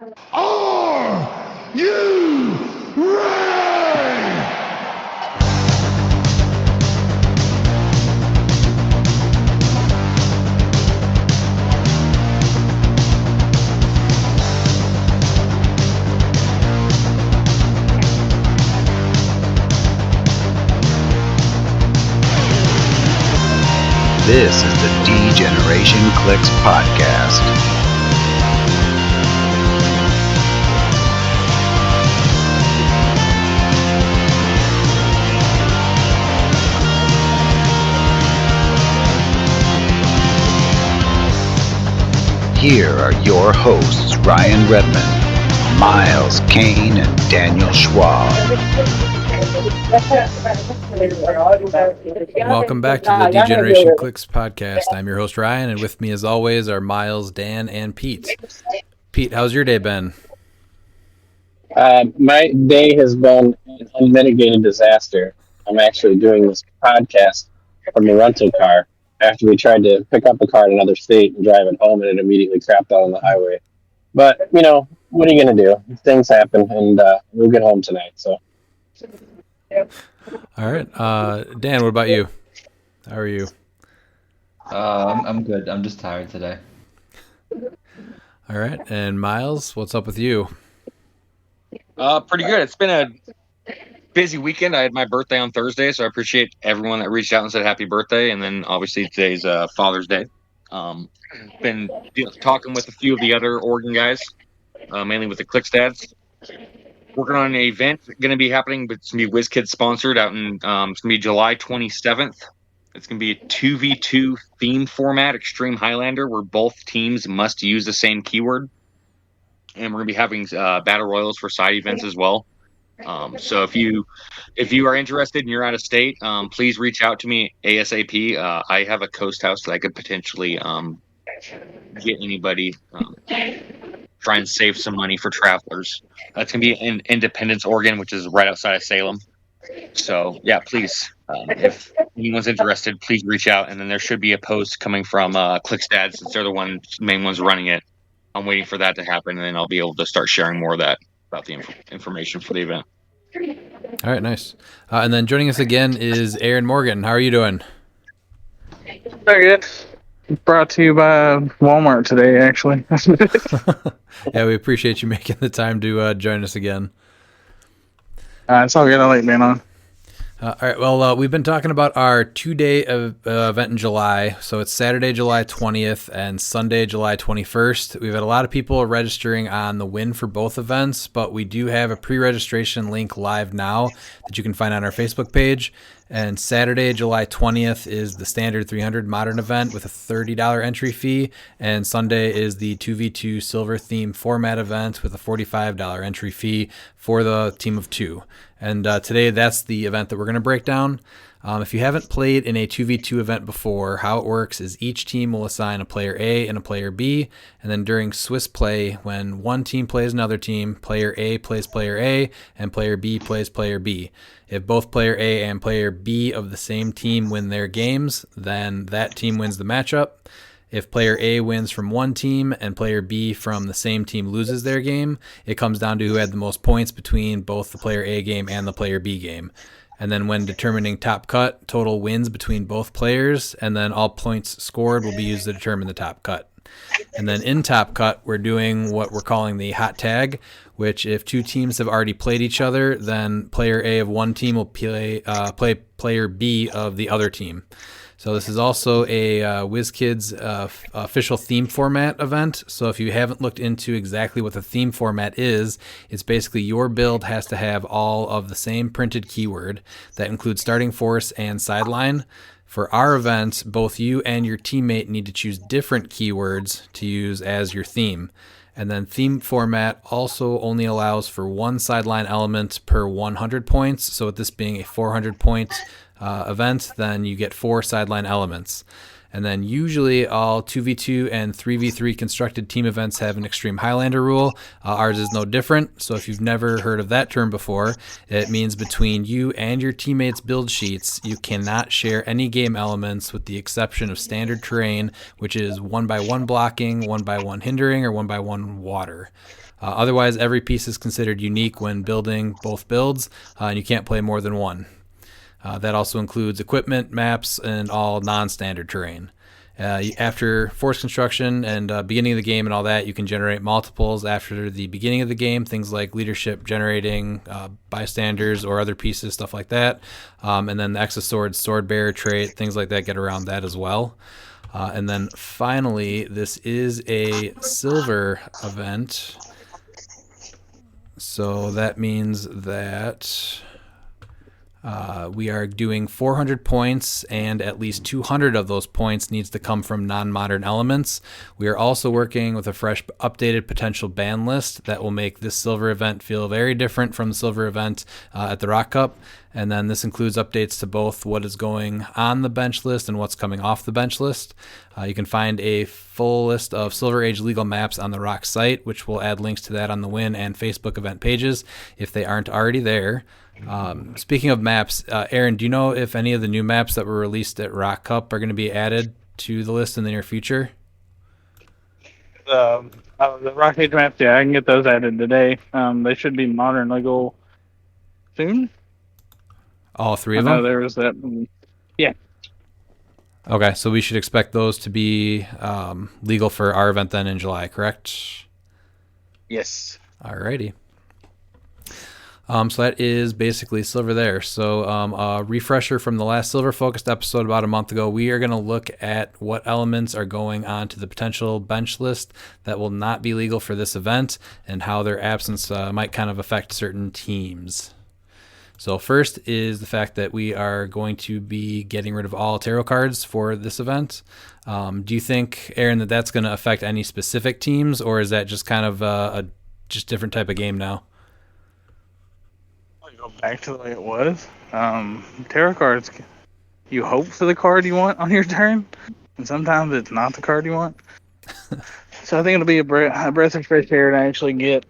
Are you ready? This is the D-Generation cliX podcast. Here are your hosts, Ryan Redmond, Miles Kane, and Daniel Schwab. Welcome back to the D-Generation cliX podcast. I'm your host, Ryan, and with me as always are Miles, Dan, and Pete. Pete, how's your day been? My day has been an unmitigated disaster. I'm actually doing this podcast from a rental car after we tried to pick up a car in another state and drive it home, and it immediately crapped out on the highway. But, what are you going to do? Things happen, and we'll get home tonight. So. All right. Dan, what about you? How are you? I'm good. I'm just tired today. All right. And Miles, what's up with you? Pretty good. It's been a busy weekend. I had my birthday on Thursday, so I appreciate everyone that reached out and said happy birthday. And then obviously today's Father's Day. Been talking with a few of the other Oregon guys, mainly with the cliX dads. Working on an event going to be happening, but it's going to be WizKids sponsored out in it's going to be July 27th. It's going to be a 2v2 theme format, Extreme Highlander, where both teams must use the same keyword. And we're going to be having battle royals for side events as well. So if you are interested and you're out of state, please reach out to me ASAP. I have a coast house that I could potentially get anybody, try and save some money for travelers. It's going to be in Independence, Oregon, which is right outside of Salem. So yeah, please, if anyone's interested, please reach out. And then there should be a post coming from cliX Dads, since they're the main ones running it. I'm waiting for that to happen, and then I'll be able to start sharing more of that about the information for the event. All right, nice. And then joining us again is Aaron Morgan. How are you doing? Very good. Brought to you by Walmart today, actually. Yeah, we appreciate you making the time to join us again. It's all good. I like being on. All right, well, we've been talking about our two-day event in July. So it's Saturday, July 20th and Sunday, July 21st. We've had a lot of people registering on the win for both events, but we do have a pre-registration link live now that you can find on our Facebook page. And Saturday, July 20th is the standard 300 modern event with a $30 entry fee. And Sunday is the 2v2 silver theme format event with a $45 entry fee for the team of two. And today, that's the event that we're going to break down. If you haven't played in a 2v2 event before, how it works is each team will assign a player A and a player B, and then during Swiss play, when one team plays another team, player A plays player A, and player B plays player B. If both player A and player B of the same team win their games, then that team wins the matchup. If player A wins from one team and player B from the same team loses their game, it comes down to who had the most points between both the player A game and the player B game. And then when determining top cut, total wins between both players, and then all points scored will be used to determine the top cut. And then in top cut, we're doing what we're calling the hot tag, which if two teams have already played each other, then player A of one team will play player B of the other team. So this is also a WizKids official theme format event. So if you haven't looked into exactly what the theme format is, it's basically your build has to have all of the same printed keyword that includes starting force and sideline. For our event, both you and your teammate need to choose different keywords to use as your theme. And then theme format also only allows for one sideline element per 100 points. So with this being a 400 point event, then you get 4 sideline elements. And then usually all 2v2 and 3v3 constructed team events have an Extreme Highlander rule. Ours is no different. So if you've never heard of that term before, it means between you and your teammates' build sheets, you cannot share any game elements with the exception of standard terrain, which is 1x1 blocking, 1x1 hindering, or 1x1 water. Otherwise, every piece is considered unique when building both builds, and you can't play more than one. That also includes equipment, maps, and all non-standard terrain. After force construction and beginning of the game and all that, you can generate multiples after the beginning of the game, things like leadership generating, bystanders, or other pieces, stuff like that. And then the Exosword, sword bearer trait, things like that get around that as well. And then finally, this is a silver event. So that means that we are doing 400 points, and at least 200 of those points needs to come from non-modern elements. We are also working with a fresh, updated potential ban list that will make this silver event feel very different from the silver event at the Rock Cup. And then this includes updates to both what is going on the bench list and what's coming off the bench list. You can find a full list of Silver Age legal maps on the Rock site, which will add links to that on the Win and Facebook event pages if they aren't already there. Speaking of maps, Aaron, do you know if any of the new maps that were released at Rock Cup are going to be added to the list in the near future? The Rock Age maps, yeah, I can get those added today. They should be modern legal soon. All three I of know them? there was that. Yeah. Okay, so we should expect those to be legal for our event then in July, correct? Yes. Alrighty. So that is basically silver there. So a refresher from the last silver focused episode about a month ago, we are going to look at what elements are going onto the potential bench list that will not be legal for this event and how their absence might kind of affect certain teams. So first is the fact that we are going to be getting rid of all tarot cards for this event. Do you think, Aaron, that that's going to affect any specific teams, or is that just kind of a just different type of game now? Go back to the way it was. Tarot cards, you hope for the card you want on your turn, and sometimes it's not the card you want. So I think it'll be a breath of fresh air to actually get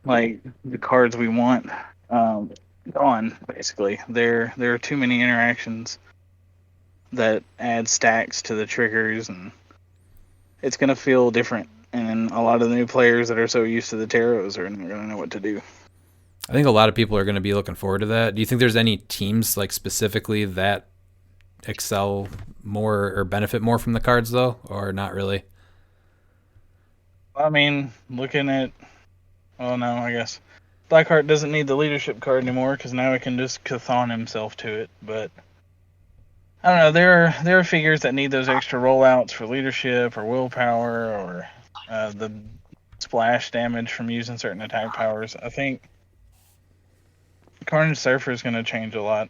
like the cards we want on. Basically, there are too many interactions that add stacks to the triggers, and it's gonna feel different. And a lot of the new players that are so used to the tarots are not gonna know what to do. I think a lot of people are going to be looking forward to that. Do you think there's any teams like specifically that excel more or benefit more from the cards though, or not really? I mean, looking at, well, no, I guess Blackheart doesn't need the leadership card anymore because now he can just Chthon himself to it. But I don't know. There are figures that need those extra rollouts for leadership or willpower or the splash damage from using certain attack powers. I think Carnage Surfer is going to change a lot.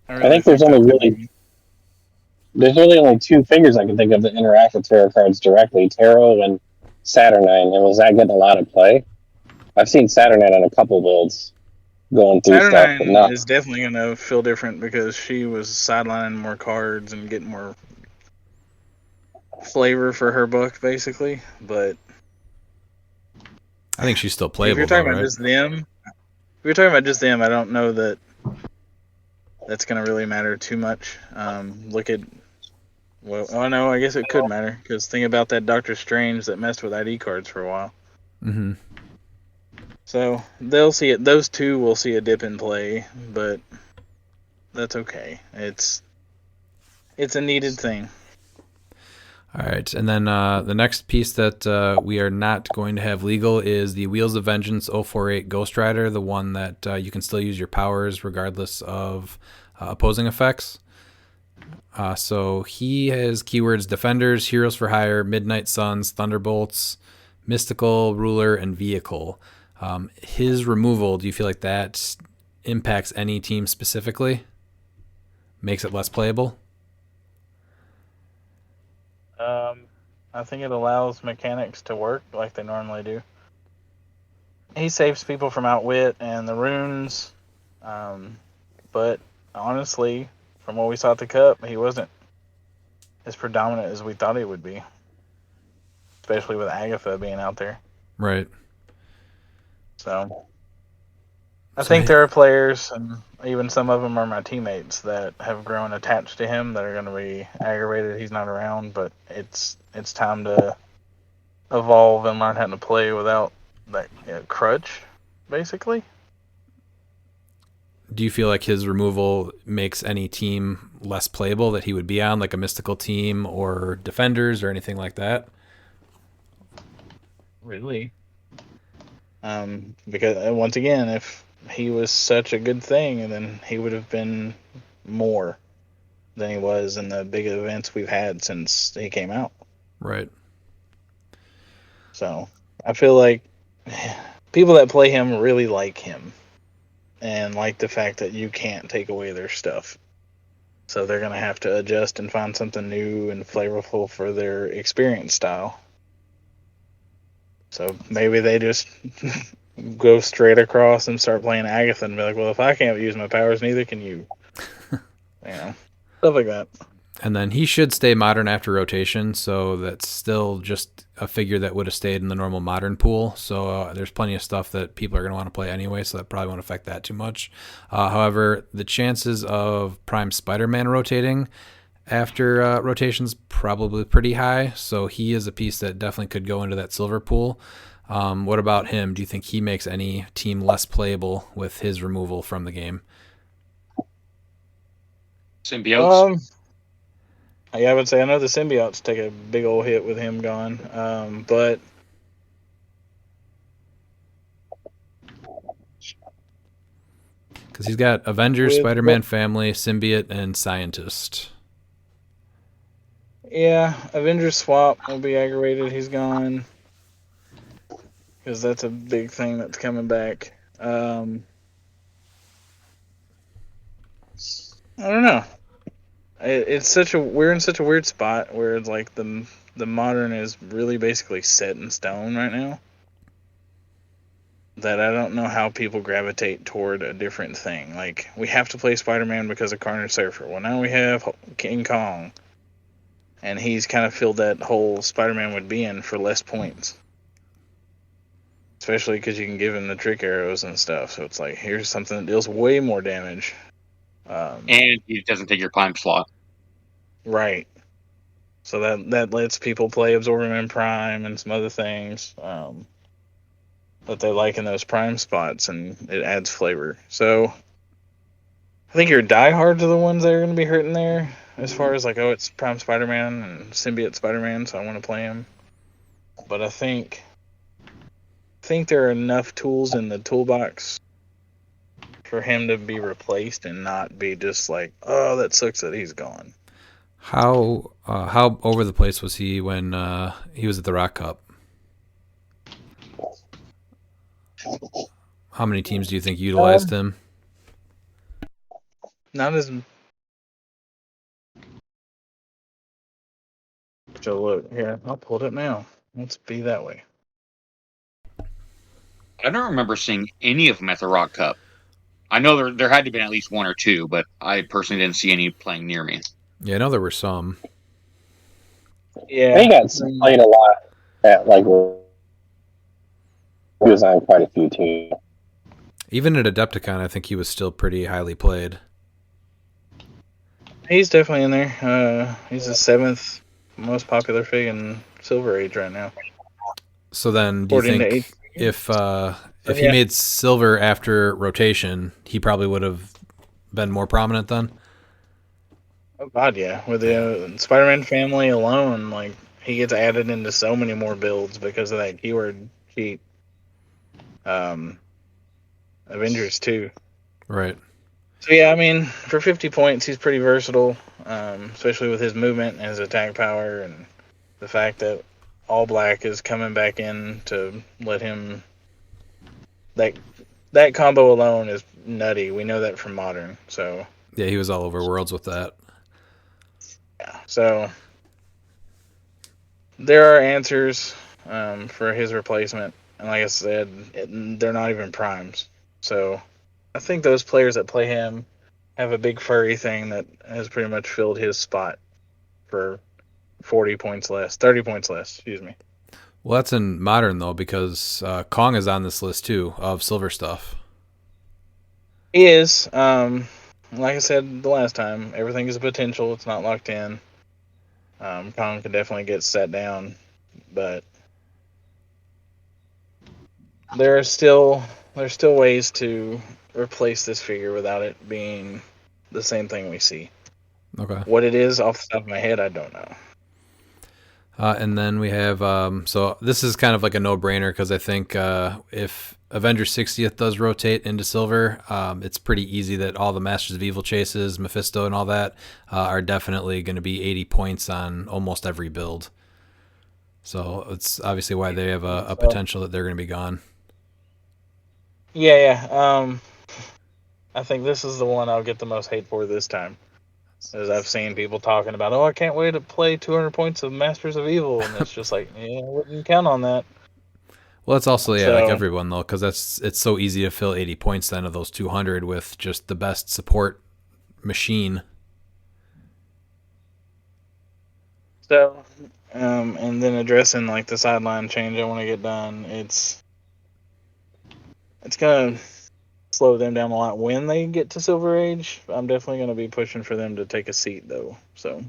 I think there's really only two figures I can think of that interact with tarot cards directly: Tarot and Saturnine. And was that getting a lot of play? I've seen Saturnine on a couple builds going through stuff, but Saturnine not. is definitely going to feel different because she was sidelining more cards and getting more flavor for her book, basically. But I think she's still playable. If you're talking though, about right? just them, I don't know that that's going to really matter too much. Look at, well, oh no, I guess it could matter because think about that Doctor Strange that messed with ID cards for a while. Mm-hmm. So they'll see it. Those two will see a dip in play, but that's okay. It's a needed thing. All right, and then the next piece that we are not going to have legal is the Wheels of Vengeance 048 Ghost Rider, the one that you can still use your powers regardless of opposing effects. So he has keywords Defenders, Heroes for Hire, Midnight Suns, Thunderbolts, Mystical, Ruler, and Vehicle. His removal, do you feel like that impacts any team specifically? Makes it less playable? I think it allows mechanics to work like they normally do. He saves people from outwit and the runes, but honestly, from what we saw at the Cup, he wasn't as predominant as we thought he would be, especially with Agatha being out there. Right. So I So think he- there are players, and even some of them are my teammates, that have grown attached to him that are going to be aggravated he's not around. But it's time to evolve and learn how to play without that crutch, basically. Do you feel like his removal makes any team less playable that he would be on, like a mystical team or defenders or anything like that? Really. Because once again, if he was such a good thing, and then he would have been more than he was in the big events we've had since he came out. Right. So I feel like people that play him really like him and like the fact that you can't take away their stuff. So they're going to have to adjust and find something new and flavorful for their experience style. So maybe they just go straight across and start playing Agatha and be like, well, if I can't use my powers, neither can you. Stuff like that. And then he should stay modern after rotation, so that's still just a figure that would have stayed in the normal modern pool. So there's plenty of stuff that people are going to want to play anyway, so that probably won't affect that too much. However, the chances of Prime Spider-Man rotating after rotation's probably pretty high, so he is a piece that definitely could go into that silver pool. What about him? Do you think he makes any team less playable with his removal from the game? Symbiotes. Yeah, I would say I know the symbiotes take a big old hit with him gone, but Because he's got Avengers, With- Spider-Man Family, Symbiote, and Scientist. yeah, Avengers swap will be aggravated. He's gone because that's a big thing that's coming back. I don't know. We're in such a weird spot where it's like the modern is really basically set in stone right now, that I don't know how people gravitate toward a different thing. Like, we have to play Spider-Man because of Carnage Surfer. Well, now we have King Kong, and he's kind of filled that hole Spider-Man would be in for less points. Especially because you can give him the trick arrows and stuff. So it's like, here's something that deals way more damage. And he doesn't take your prime slot. Right. So that lets people play Absorb Him in Prime and some other things that they like in those Prime spots, and it adds flavor. So I think your diehards are the ones that are going to be hurting there, as far as like, oh, it's Prime Spider-Man and Symbiote Spider-Man, so I want to play him. But I think there are enough tools in the toolbox for him to be replaced and not be just like, oh, that sucks that he's gone. How over the place was he when he was at the Rock Cup? How many teams do you think utilized him? Not as. So look here, I'll pull it up now. Let's be that way. I don't remember seeing any of them at the Rock Cup. I know there had to be at least one or two, but I personally didn't see any playing near me. Yeah, I know there were some. Yeah, He got played a lot at like he was on quite a few teams. Even at Adepticon, I think he was still pretty highly played. he's definitely in there. He's the 7th most popular fig in Silver Age right now. So then, do you According to think if he yeah. made silver after rotation, he probably would have been more prominent then? Oh God, yeah. With the Spider-Man family alone, like, he gets added into so many more builds because of that keyword cheat. Avengers 2. Right. So yeah, I mean, for 50 points, he's pretty versatile, especially with his movement and his attack power, and the fact that All Black is coming back in to let him. That combo alone is nutty. We know that from Modern, so Yeah, he was all over Worlds with that. yeah. So there are answers for his replacement, and like I said, they're not even primes. So I think those players that play him have a big furry thing that has pretty much filled his spot for 30 points less, excuse me. Well, that's in modern though, because Kong is on this list too of silver stuff. He is. Like I said the last time, everything is a potential. It's not locked in. Kong could definitely get set down, but there's still ways to replace this figure without it being the same thing we see. Okay. What it is off the top of my head, I don't know. And then we have, so this is kind of like a no-brainer because I think if Avengers 60th does rotate into silver, it's pretty easy that all the Masters of Evil chases, Mephisto and all that, are definitely going to be 80 points on almost every build. So it's obviously why they have a potential that they're going to be gone. Yeah. I think this is the one I'll get the most hate for this time. As I've seen people talking about, I can't wait to play 200 points of Masters of Evil, and it's just like, I wouldn't count on that. Well, it's also like everyone though, because it's so easy to fill 80 points then of those 200 with just the best support machine. So, and then addressing like the sideline change I want to get done, it's gonna slow them down a lot when they get to Silver Age. I'm definitely gonna be pushing for them to take a seat though. So,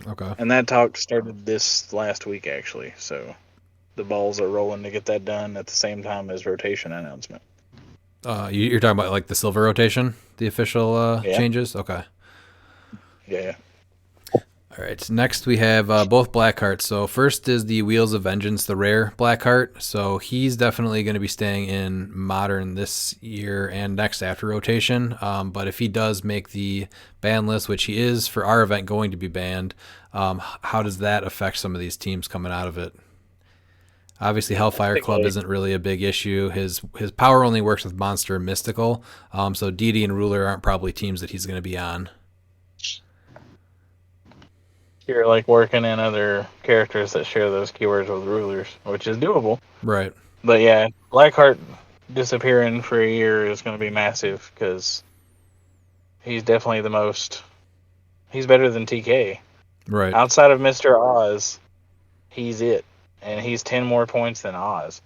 okay. And that talk started this last week actually. So, the balls are rolling to get that done at the same time as rotation announcement. You're talking about like the silver rotation, the official changes? Okay. Yeah. All right. Next, we have both Blackhearts. So first is the Wheels of Vengeance, the rare Blackheart. So he's definitely going to be staying in Modern this year and next after rotation. But if he does make the ban list, which he is for our event going to be banned, how does that affect some of these teams coming out of it? Obviously, Hellfire Club isn't really a big issue. His power only works with Monster and Mystical. So Deity and Ruler aren't probably teams that he's going to be on. You're like working in other characters that share those keywords with rulers, which is doable. Right. But yeah, Blackheart disappearing for a year is going to be massive because he's definitely the most. He's better than TK. Right. Outside of Mr. Oz, he's it. And he's 10 more points than Oz.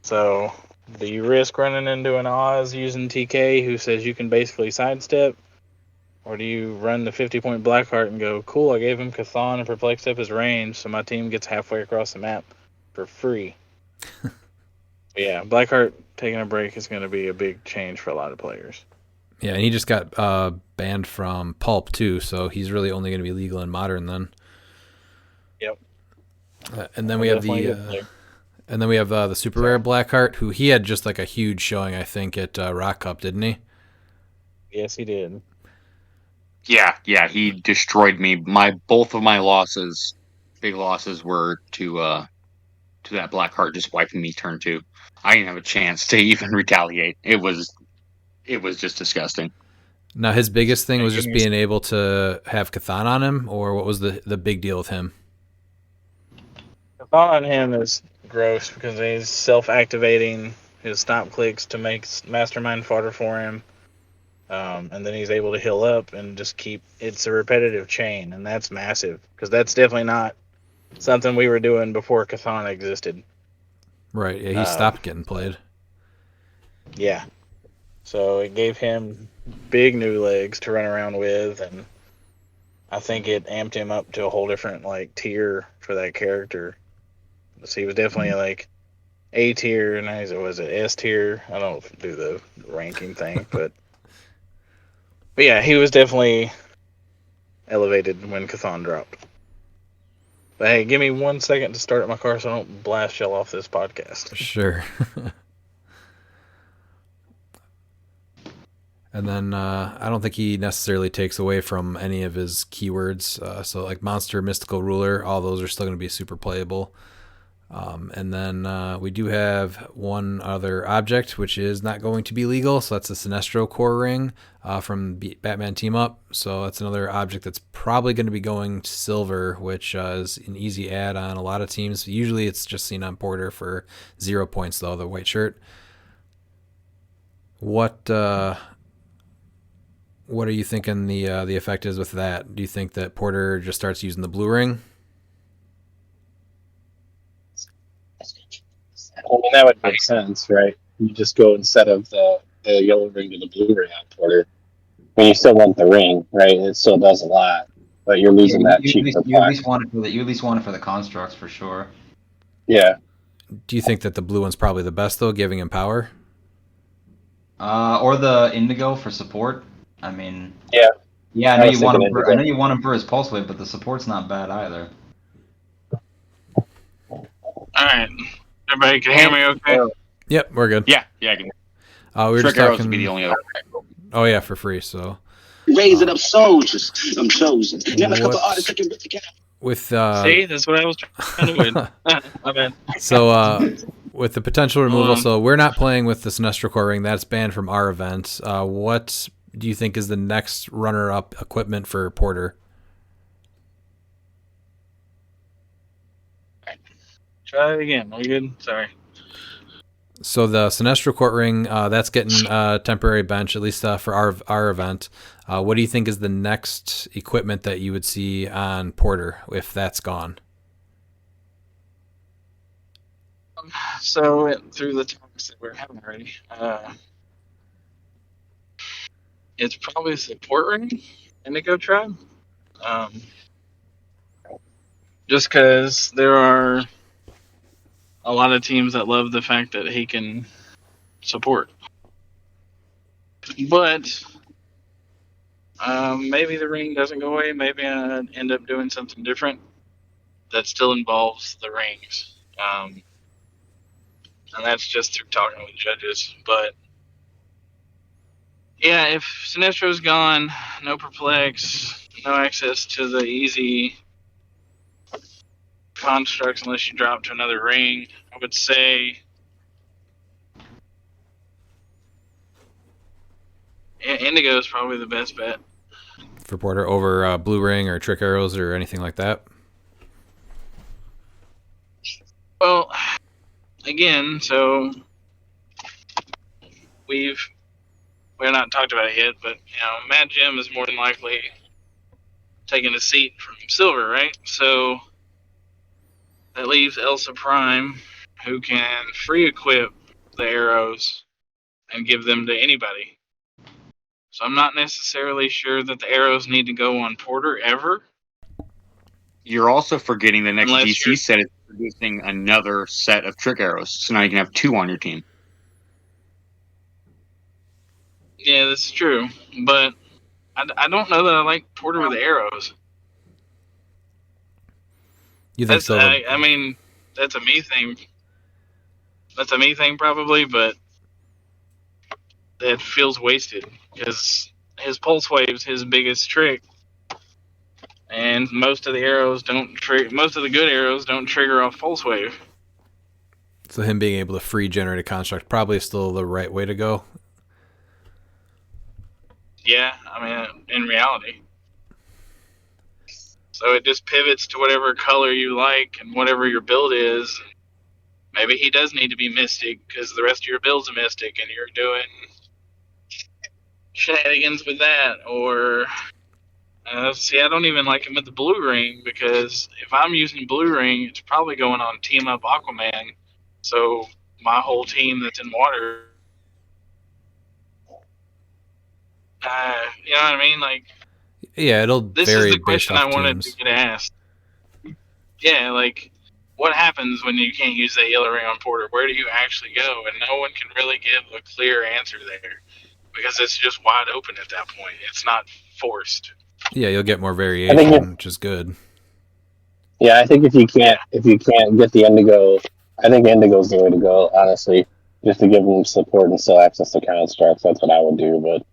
So, do you risk running into an Oz using TK who says you can basically sidestep? Or do you run the 50-point Blackheart and go, cool, I gave him Chthon and Perplex up his range, so my team gets halfway across the map for free? Yeah, Blackheart taking a break is going to be a big change for a lot of players. Yeah, and he just got banned from Pulp, too, so he's really only going to be legal in Modern then. Yep. And then we have the super rare Blackheart, who he had just like a huge showing, I think, at Rock Cup, didn't he? Yes, he did. Yeah, he destroyed me. Both of my losses, big losses, were to that Blackheart just wiping me turn 2. I didn't have a chance to even retaliate. It was just disgusting. Now his biggest thing was just being able to have Chthon on him, or what was the big deal with him? The thought on him is gross because he's self-activating his stop clicks to make Mastermind fodder for him. And then he's able to heal up and just keep. It's a repetitive chain, and that's massive because that's definitely not something we were doing before Chthon existed. Right. Yeah, he stopped getting played. Yeah. So it gave him big new legs to run around with, and I think it amped him up to a whole different like tier for that character. So he was definitely like A tier, and was it S tier? I don't do the ranking thing, but yeah, he was definitely elevated when Chthon dropped. But hey, give me 1 second to start up my car so I don't blast y'all off this podcast. Sure. And then I don't think he necessarily takes away from any of his keywords. So like Monster, Mystical Ruler, all those are still going to be super playable. And then we do have one other object, which is not going to be legal. So that's a Sinestro core ring from Batman Team Up. So that's another object that's probably going to be going to silver, which is an easy add on a lot of teams. Usually it's just seen on Porter for 0 points, though, the white shirt. What What are you thinking the effect is with that? Do you think that Porter just starts using the blue ring? I mean, that would make sense, right? You just go instead of the yellow ring to the blue ring on Porter. I mean, you still want the ring, right? It still does a lot, but you're Yeah, losing that cheap you at perplex. least want it for the constructs for sure. Yeah. Do you think that the blue one's probably the best though, giving him power? Or the indigo for support. I mean, Yeah. yeah, I was thinking I indigo. know you want him for his pulse wave, but the support's not bad either. All right. Everybody can hear me okay? Yep, we're good. Yeah, I can. We were Trick just arrows talking. would be the only other. Oh yeah, for free. So Raising up soldiers. I'm chosen. Never a couple What- artists looking with the cap. with See, that's what I was trying to win. My bad. so with the potential removal, so we're not playing with the Sinestro Core ring. That's banned from our event. What do you think is the next runner-up equipment for Porter? Try it again. Are you good? Sorry. So the Sinestro Court ring, that's getting temporary bench, at least for our event. What do you think is the next equipment that you would see on Porter if that's gone? So through the talks that we're having already, it's probably support ring, Indigo Tribe. Just because there are a lot of teams that love the fact that he can support. But maybe the ring doesn't go away. Maybe I end up doing something different that still involves the rings. And that's just through talking with judges. But yeah, if Sinestro's gone, no perplex, no access to the easy constructs unless you drop to another ring, I would say Indigo is probably the best bet. For Porter over blue ring or trick arrows or anything like that? Well, again, so we're not talked about it yet, but Mad Jim is more than likely taking a seat from Silver, right? So that leaves Elsa Prime, who can free equip the arrows and give them to anybody. So I'm not necessarily sure that the arrows need to go on Porter ever. You're also forgetting the next Unless DC set is producing another set of trick arrows, so now you can have 2 on your team. Yeah, that's true. But I don't know that I like Porter with arrows. You think so? I mean, that's a me thing. That's a me thing probably, but that feels wasted because his pulse wave's his biggest trick, and most of the arrows don't most of the good arrows don't trigger off pulse wave. So him being able to free generate a construct probably still the right way to go. Yeah, I mean, in reality. So it just pivots to whatever color you like and whatever your build is. Maybe he does need to be Mystic because the rest of your build's a Mystic and you're doing shenanigans with that. Or, see, I don't even like him with the blue ring because if I'm using blue ring, it's probably going on Team Up Aquaman. So my whole team that's in water, you know what I mean? Like, Yeah, it'll this vary is the based question off I wanted teams. to get asked. Yeah, like, what happens when you can't use that yellow ring on Porter? Where do you actually go? And no one can really give a clear answer there because it's just wide open at that point. It's not forced. Yeah, you'll get more variation, which is good. Yeah, I think if you can't get the Indigo, I think Indigo's the way to go. Honestly, just to give them support and still access to constructs. That's what I would do. But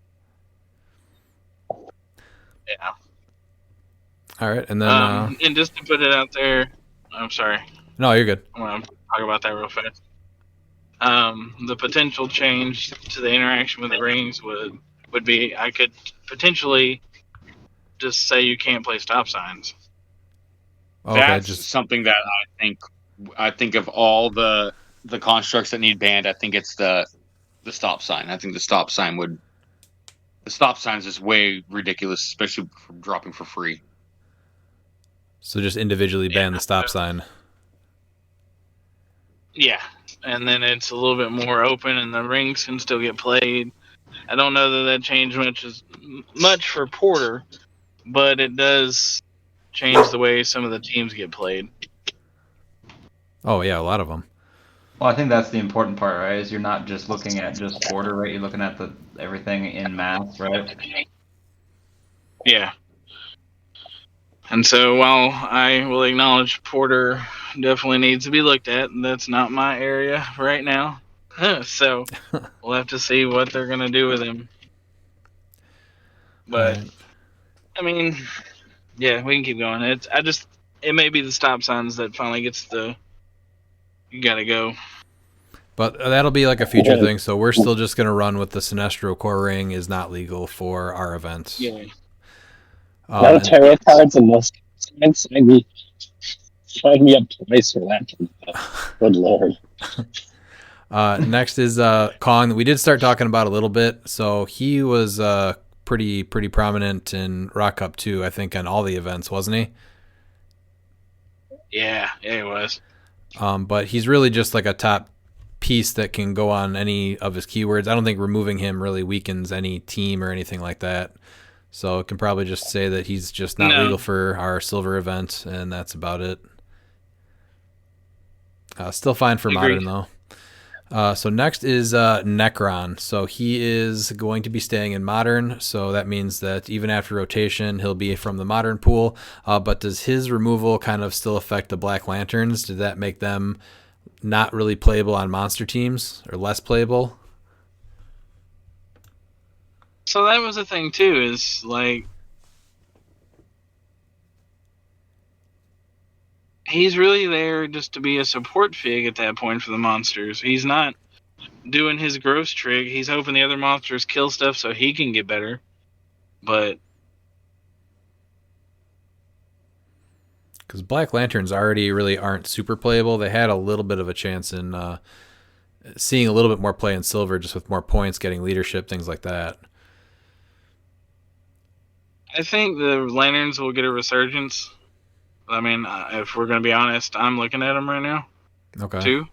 Yeah. All right, and then and just to put it out there, I'm sorry. no, you're good. I want to talk about that real fast. The potential change to the interaction with the rings would be I could potentially just say you can't play stop signs. Okay, That's just something that I think of all the constructs that need banned. I think it's the stop sign. I think the stop sign would the stop signs is way ridiculous, especially for dropping for free. So just individually ban the stop sign. Yeah, and then it's a little bit more open, and the rings can still get played. I don't know that changed much for Porter, but it does change the way some of the teams get played. Oh yeah, a lot of them. Well, I think that's the important part, right? Is you're not just looking at just Porter, right? You're looking at everything in mass, right? Yeah. And so while I will acknowledge Porter definitely needs to be looked at, that's not my area right now. So we'll have to see what they're going to do with him. But, Right. I mean, yeah, we can keep going. It may be the stop signs that finally gets you got to go. But that'll be like a future thing, so we're still just going to run with the Sinestro core ring is not legal for our events. Yeah. No tarot cards and no signs. Sign me up twice for that. Good lord. Next is Kong. We did start talking about a little bit. So he was pretty prominent in Rock Cup 2, I think, on all the events, wasn't he? Yeah, he was. But he's really just like a top piece that can go on any of his keywords. I don't think removing him really weakens any team or anything like that. So it can probably just say that he's just not legal for our silver event, and that's about it. Still fine for Modern, though. So next is Necron. So he is going to be staying in Modern, so that means that even after rotation, he'll be from the Modern pool. But does his removal kind of still affect the Black Lanterns? Did that make them not really playable on monster teams, or less playable? So that was the thing, too, is, like, he's really there just to be a support fig at that point for the monsters. He's not doing his gross trick. He's hoping the other monsters kill stuff so he can get better. But because Black Lanterns already really aren't super playable, they had a little bit of a chance in seeing a little bit more play in silver, just with more points, getting leadership, things like that. I think the Lanterns will get a resurgence. I mean, if we're going to be honest, I'm looking at them right now. Okay. Too.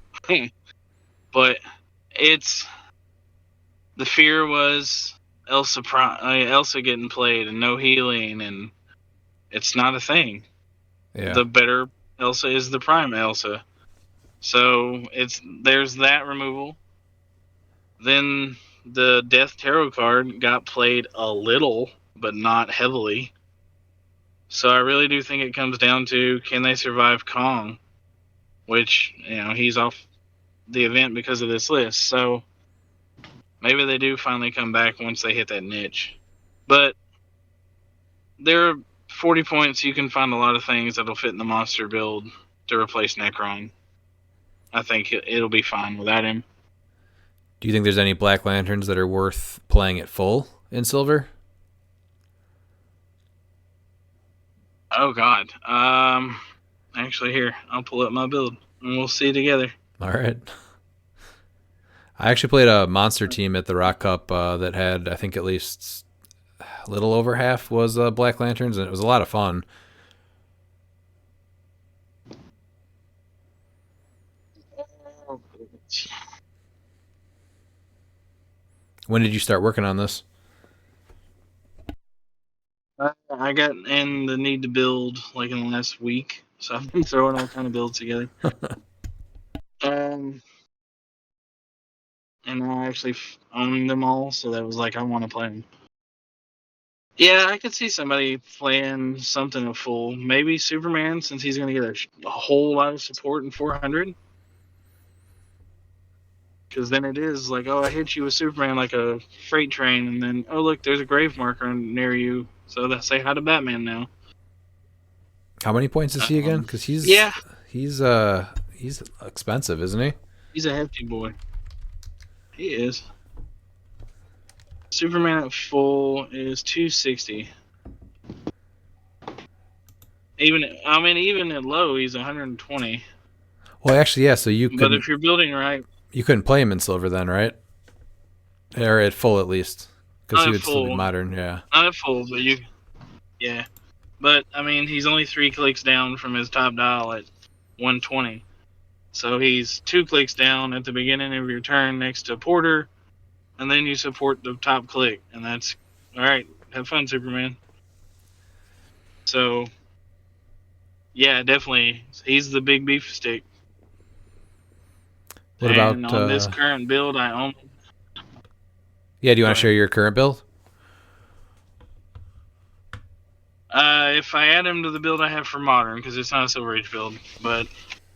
But the fear was Elsa getting played and no healing, and it's not a thing. Yeah. The better Elsa is the prime Elsa. So there's that removal. Then the Death Tarot card got played a little, but not heavily. So I really do think it comes down to, can they survive Kong? Which, he's off the event because of this list. So maybe they do finally come back once they hit that niche. But there are 40 points. You can find a lot of things that'll fit in the monster build to replace Necron. I think it'll be fine without him. Do you think there's any Black Lanterns that are worth playing at full in silver? Oh, God. Actually, here, I'll pull up my build, and we'll see together. All right. I actually played a monster team at the Rock Cup that had, I think, at least a little over half was Black Lanterns, and it was a lot of fun. When did you start working on this? I got in the need to build like in the last week, so I've been throwing all kind of builds together. And I actually own them all, so that was like I want to play them. Yeah, I could see somebody playing something of full. Maybe Superman, since he's going to get a whole lot of support in 400. Because then it is like, oh, I hit you with Superman like a freight train, and then, oh, look, there's a grave marker near you. So they say hi to Batman now. How many points is he again? Because he's expensive, isn't he? He's a hefty boy. He is. Superman at full is 260. Even at low, he's 120. Well, actually, yeah. So But if you're building right, you couldn't play him in silver then, right? Or at full, at least. Because Not he at would still be full. modern, yeah. Not at full, but yeah. But I mean, he's only 3 clicks down from his top dial at 120. So he's 2 clicks down at the beginning of your turn next to Porter, and then you support the top click, and that's all right. Have fun, Superman. So, yeah, definitely, he's the big beef stick. What And about? on this current build, I own. Yeah, do you Go want to share ahead. your current build? If I add him to the build I have for modern, because it's not a Silver Age build, but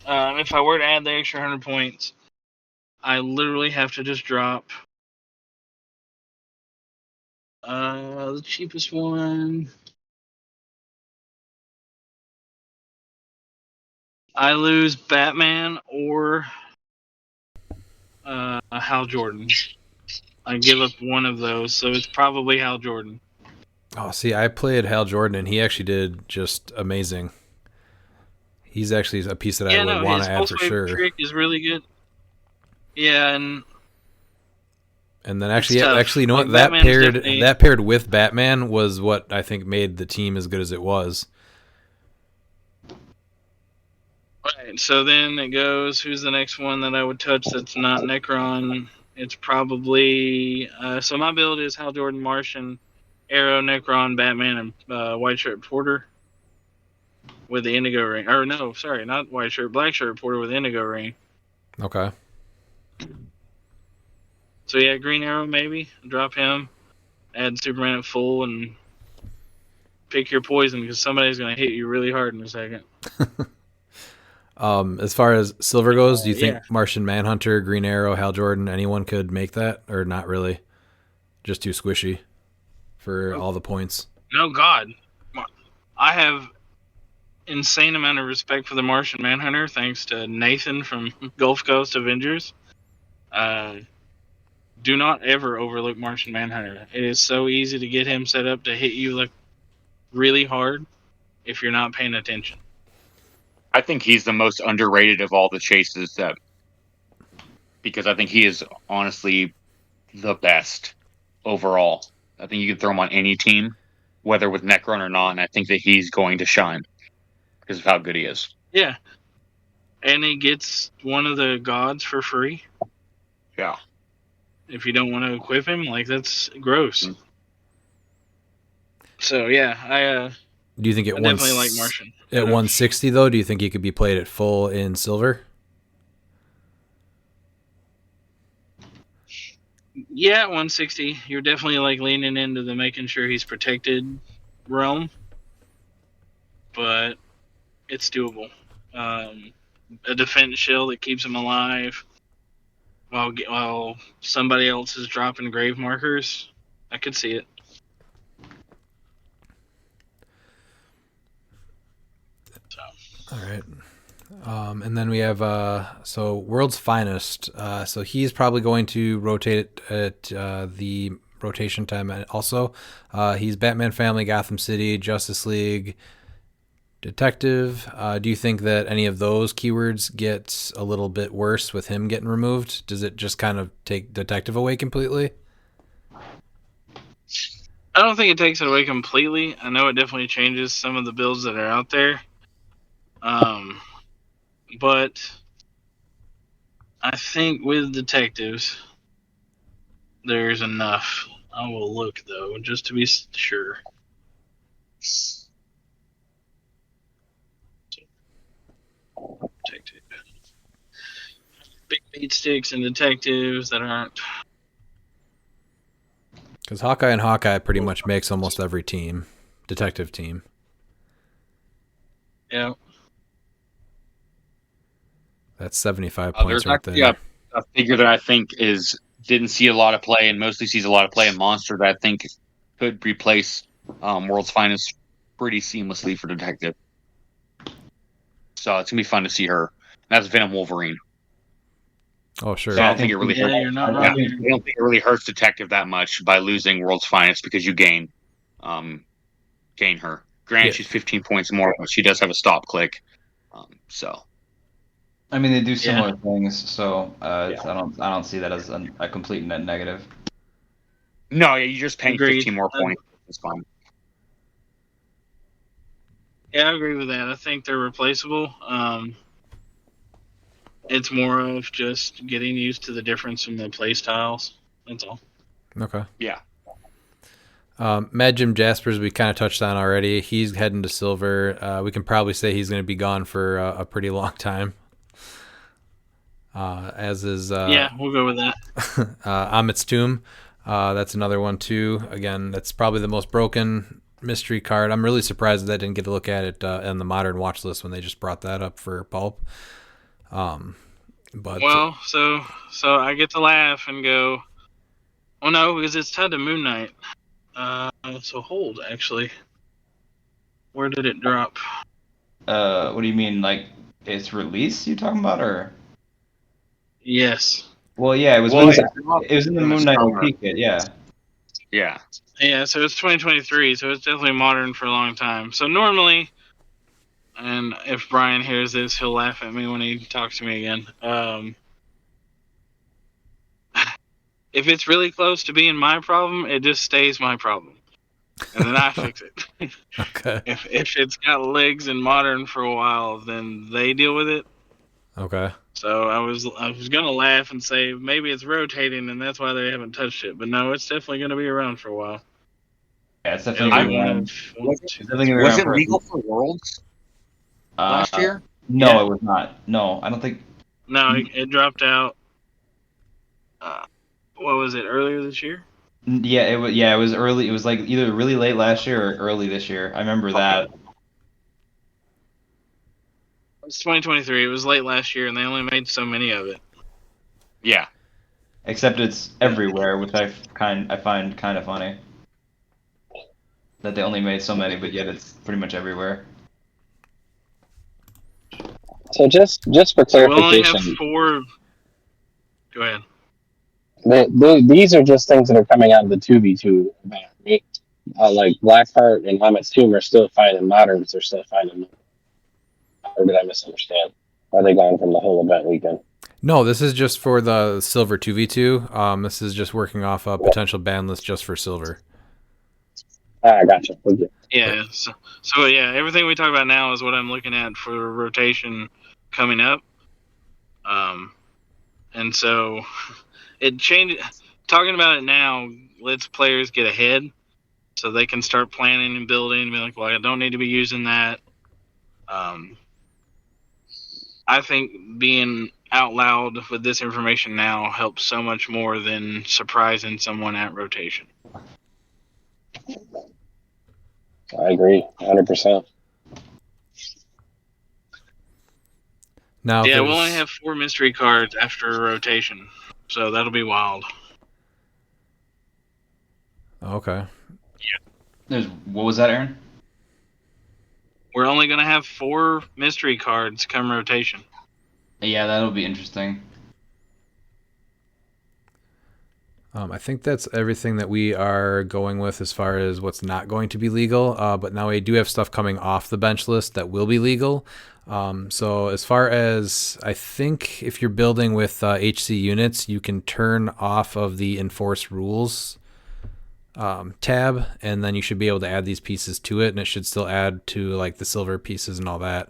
if I were to add the extra 100 points, I literally have to just drop the cheapest one. I lose Batman or Hal Jordan. I give up one of those, so it's probably Hal Jordan. Oh, see, I played Hal Jordan, and he actually did just amazing. He's actually a piece that I would want His to add pulse for wave sure. trick is really good. Yeah, and then it's tough. actually, you know Like, what? That Batman's that paired with Batman was what I think made the team as good as it was. Right, so then it goes, who's the next one that I would touch that's not Necron? It's probably, so my build is Hal Jordan, Martian, Arrow, Necron, Batman, and White Shirt Porter with the Indigo Ring. Or no, sorry, not White Shirt, Black Shirt Porter with the Indigo Ring. Okay. So yeah, Green Arrow maybe, drop him, add Superman at full, and pick your poison, because somebody's going to hit you really hard in a second. As far as silver goes, do you think Yeah. Martian Manhunter, Green Arrow, Hal Jordan, anyone could make that, or not really? Just too squishy for all the points. No, God. I have insane amount of respect for the Martian Manhunter, thanks to Nathan from Gulf Coast Avengers. Do not ever overlook Martian Manhunter. It is so easy to get him set up to hit you like really hard if you're not paying attention. I think he's the most underrated of all the chases, because I think he is honestly the best overall. I think you can throw him on any team, whether with Necron or not, and I think that he's going to shine because of how good he is. Yeah. And he gets one of the gods for free. Yeah. If you don't want to equip him, like, that's gross. Mm-hmm. So yeah, Do you think I definitely like Martian. At 160 though, do you think he could be played at full in silver? Yeah, 160. You're definitely like leaning into the making sure he's protected realm, but it's doable. A defense shell that keeps him alive while somebody else is dropping grave markers. I could see it. So. All right. And then we have so World's Finest. So he's probably going to rotate at the rotation time also. He's Batman Family, Gotham City, Justice League, Detective. Do you think that any of those keywords get a little bit worse with him getting removed? Does it just kind of take Detective away completely? I don't think it takes it away completely. I know it definitely changes some of the builds that are out there. But I think with detectives, there's enough. I will look, though, just to be sure. Detective. Big beat sticks and detectives that aren't. Because Hawkeye pretty much makes almost every team, detective team. Yeah. That's 75 points There's right actually there. a figure that I think didn't see a lot of play and mostly sees a lot of play in Monster that I think could replace World's Finest pretty seamlessly for Detective. So it's gonna be fun to see her. That's Venom Wolverine. Oh sure. So I don't think it really hurts. You're not I wrong. don't think it really hurts Detective that much by losing World's Finest because you gain her. Granted, she's 15 points more, but she does have a stop click. So I mean, they do similar things, so I don't see that as a complete net negative. No, yeah, you're just paying Agreed. 15 more points. It's fine. Yeah, I agree with that. I think they're replaceable. It's more of just getting used to the difference in the play styles. That's all. Okay. Yeah. Mad Jim Jaspers, we kind of touched on already. He's heading to silver. We can probably say he's going to be gone for a pretty long time. As is Yeah, we'll go with that. Amit's Tomb. That's another one too. Again, that's probably the most broken mystery card. I'm really surprised that I didn't get to look at it in the modern watch list when they just brought that up for Pulp. But Well, so I get to laugh and go, oh no, because it's tied to Moon Knight. So hold, actually. Where did it drop? What do you mean, like its release? You talking about, or? Yes. Well, yeah, it was. Well, It was in the Moon Knight OP kit, yeah. Yeah. Yeah, so it's 2023, so it's definitely modern for a long time. So normally, and if Brian hears this, he'll laugh at me when he talks to me again. If it's really close to being my problem, it just stays my problem. And then I fix it. okay. If it's got legs in modern for a while, then they deal with it. Okay. So I was gonna laugh and say maybe it's rotating and that's why they haven't touched it. But no, it's definitely gonna be around for a while. Yeah, it's It'll definitely be gonna be one around. of one, It's two, definitely gonna be Was around it for legal for Worlds last year? No, Yeah. it was not. No, I don't think. No, it dropped out. What was it? Earlier this year? Yeah, it was. Yeah, it was early. It was like either really late last year or early this year. I remember that. It's 2023. It was late last year, and they only made so many of it. Yeah. Except it's everywhere, which I find kind of funny. That they only made so many, but yet it's pretty much everywhere. So just for So we'll only have clarification, 4. Go ahead. these are just things that are coming out of the 2v2 event, right? Like Blackheart and Hamet's Tomb are still fine in moderns. They're still fine in. Or did I misunderstand? Are they gone from the whole event weekend? No, this is just for the silver 2v2. This is just working off a potential ban list just for silver. Ah, gotcha. Okay. Yeah. So yeah, everything we talk about now is what I'm looking at for rotation coming up. And so it changed. Talking about it now lets players get ahead, so they can start planning and building and be like, well, I don't need to be using that. I think being out loud with this information now helps so much more than surprising someone at rotation. I agree, 100%. Now, Yeah, we'll only have 4 mystery cards after rotation, so that'll be wild. Okay. What was that, Aaron? We're only going to have 4 mystery cards come rotation. Yeah, that'll be interesting. I think that's everything that we are going with as far as what's not going to be legal. But now we do have stuff coming off the bench list that will be legal. So as far as I think if you're building with HC units, you can turn off of the enforce rules tab, and then you should be able to add these pieces to it, and it should still add to like the silver pieces and all that.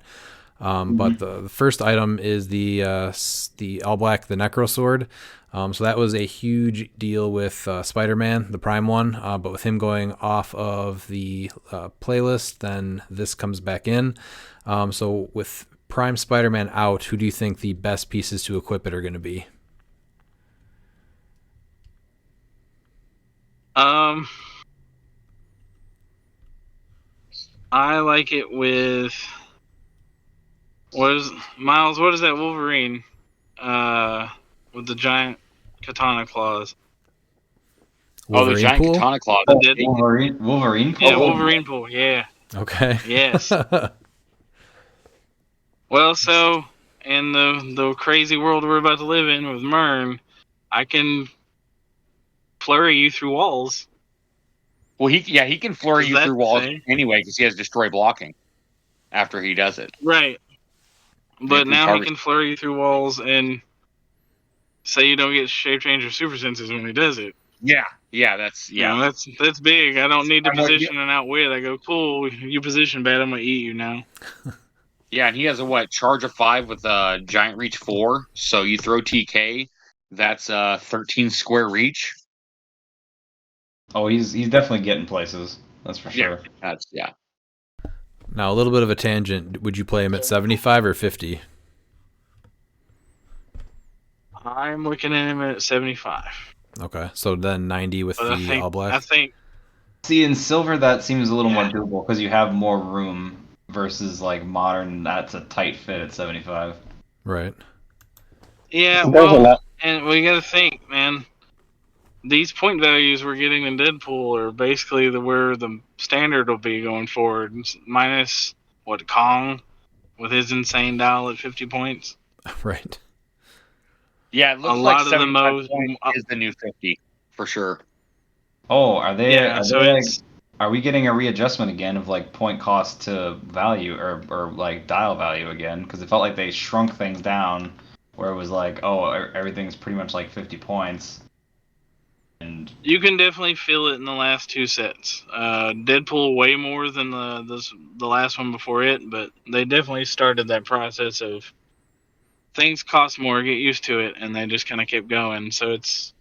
But the first item is the all black, the Necro Sword. So that was a huge deal with Spider-Man, the Prime one. But with him going off of the playlist, then this comes back in. So with Prime Spider-Man out, who do you think the best pieces to equip it are going to be? I like it with what is that Wolverine with the giant katana claws? Wolverine the giant pool? katana claw. Wolverine pool? Yeah, Wolverine pool. Yeah. Okay. Yes. Well, so in the crazy world we're about to live in with Mern, I can flurry you through walls. Well, he can flurry Does you that through walls say? anyway because he has destroy blocking after he does it. Right. But improve now he target- can flurry you through walls and say you don't get shape change or super senses when he does it. Yeah, Yeah, that's You know, that's big. I don't need to I'm with position and outwit. I go, cool. You position bad. I'm gonna eat you now. Yeah, and he has a charge of 5 with a giant reach 4. So you throw TK, that's 13 square reach. Oh, he's definitely getting places. That's for sure. Yeah. Now, a little bit of a tangent. Would you play him at 75 or 50? I'm looking at him at 75. Okay, so then 90 with But the all black. I think See, in silver, that seems a little more Yeah. doable because you have more room versus like modern. That's a tight fit at 75. Right. Yeah, There's well, enough. and we got to think, man. These point values we're getting in Deadpool are basically where the standard will be going forward, minus what Kong with his insane dial at 50 points. Right. Yeah, it looks A like lot of the 75 most points is the new 50 for sure. Oh, are they? Yeah, Are so they like? it's Are we getting a readjustment again of like point cost to value or like dial value again? Because it felt like they shrunk things down, where it was like, oh, everything's pretty much like 50 points. And you can definitely feel it in the last two sets. Deadpool way more than the last one before it, but they definitely started that process of things cost more, get used to it, and they just kind of kept going. So it's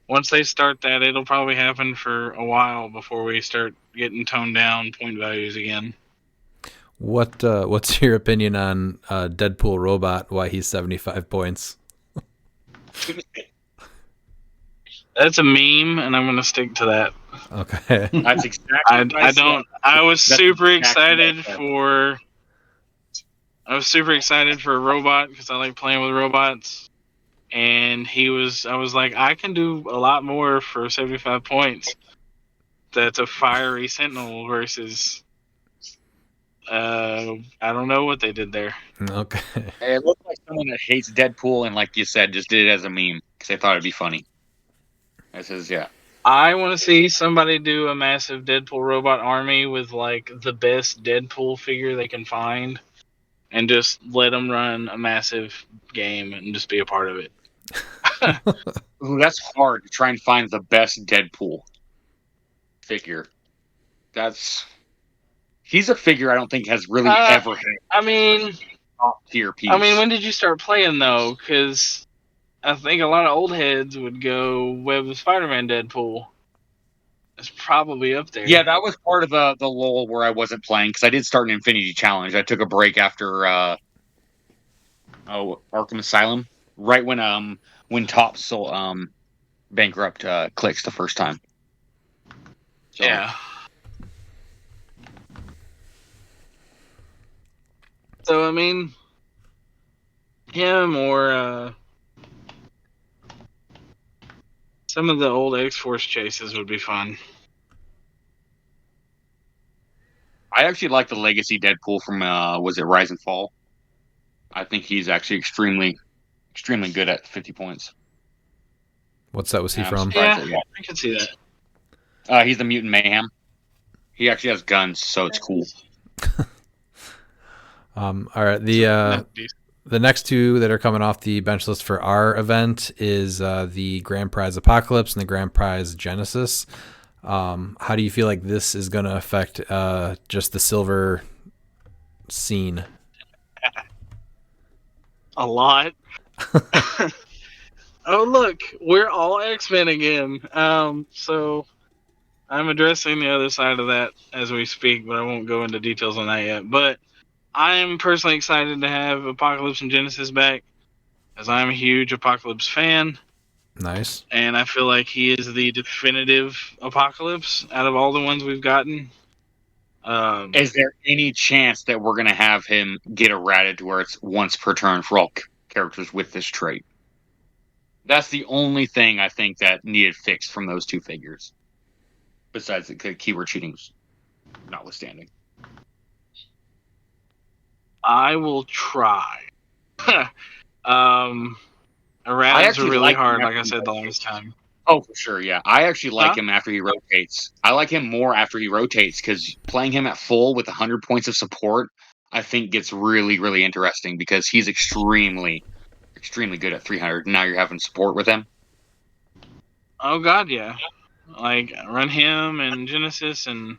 once they start that, it'll probably happen for a while before we start getting toned down point values again. What's your opinion on Deadpool Robot? Why he's 75 points? That's a meme, and I'm gonna stick to that. Okay. That's exactly what I don't. I was That's super exactly excited what I said. for. I was super excited for a robot because I like playing with robots, and he was. I was like, I can do a lot more for 75 points. That's a fiery Sentinel versus. I don't know what they did there. Okay. It looked like someone that hates Deadpool and, like you said, just did it as a meme because they thought it'd be funny. This is, yeah. I want to see somebody do a massive Deadpool robot army with like the best Deadpool figure they can find, and just let them run a massive game and just be a part of it. Ooh, that's hard to try and find the best Deadpool figure. He's a figure I don't think has really ever had I mean, top tier piece. when did you start playing though? Because I think a lot of old heads would go Web of Spider-Man Deadpool. It's probably up there. Yeah, that was part of the lull where I wasn't playing because I did start an Infinity Challenge. I took a break after Arkham Asylum, right when Top sold bankrupt cliX the first time. So, Yeah. So I mean, him or some of the old X-Force chases would be fun. I actually like the Legacy Deadpool from was it Rise and Fall? I think he's actually extremely good at 50 points. What set was he And I'm from? surprised Yeah, that- I can see that. He's the Mutant Mayhem. He actually has guns, so it's cool. All right. The next two that are coming off the bench list for our event is the Grand Prize Apocalypse and the Grand Prize Genesis. How do you feel like this is going to affect just the silver scene? A lot. Oh look, we're all X-Men again. So I'm addressing the other side of that as we speak, but I won't go into details on that yet. But I'm personally excited to have Apocalypse and Genesis back, as I'm a huge Apocalypse fan, Nice. and I feel like he is the definitive Apocalypse out of all the ones we've gotten. Is there any chance that we're gonna have him get errated to where it's once per turn for all characters with this trait? That's the only thing I think that needed fixed from those two figures. Besides the keyword cheating notwithstanding. I will try. Errata's are really like hard, him like I after said the last time. Oh, for sure, yeah. I actually like Huh? him after he rotates. I like him more after he rotates because playing him at full with 100 points of support, I think gets really, really interesting because he's extremely good at 300. Now you're having support with him. Oh God, yeah. Like run him and Genesis and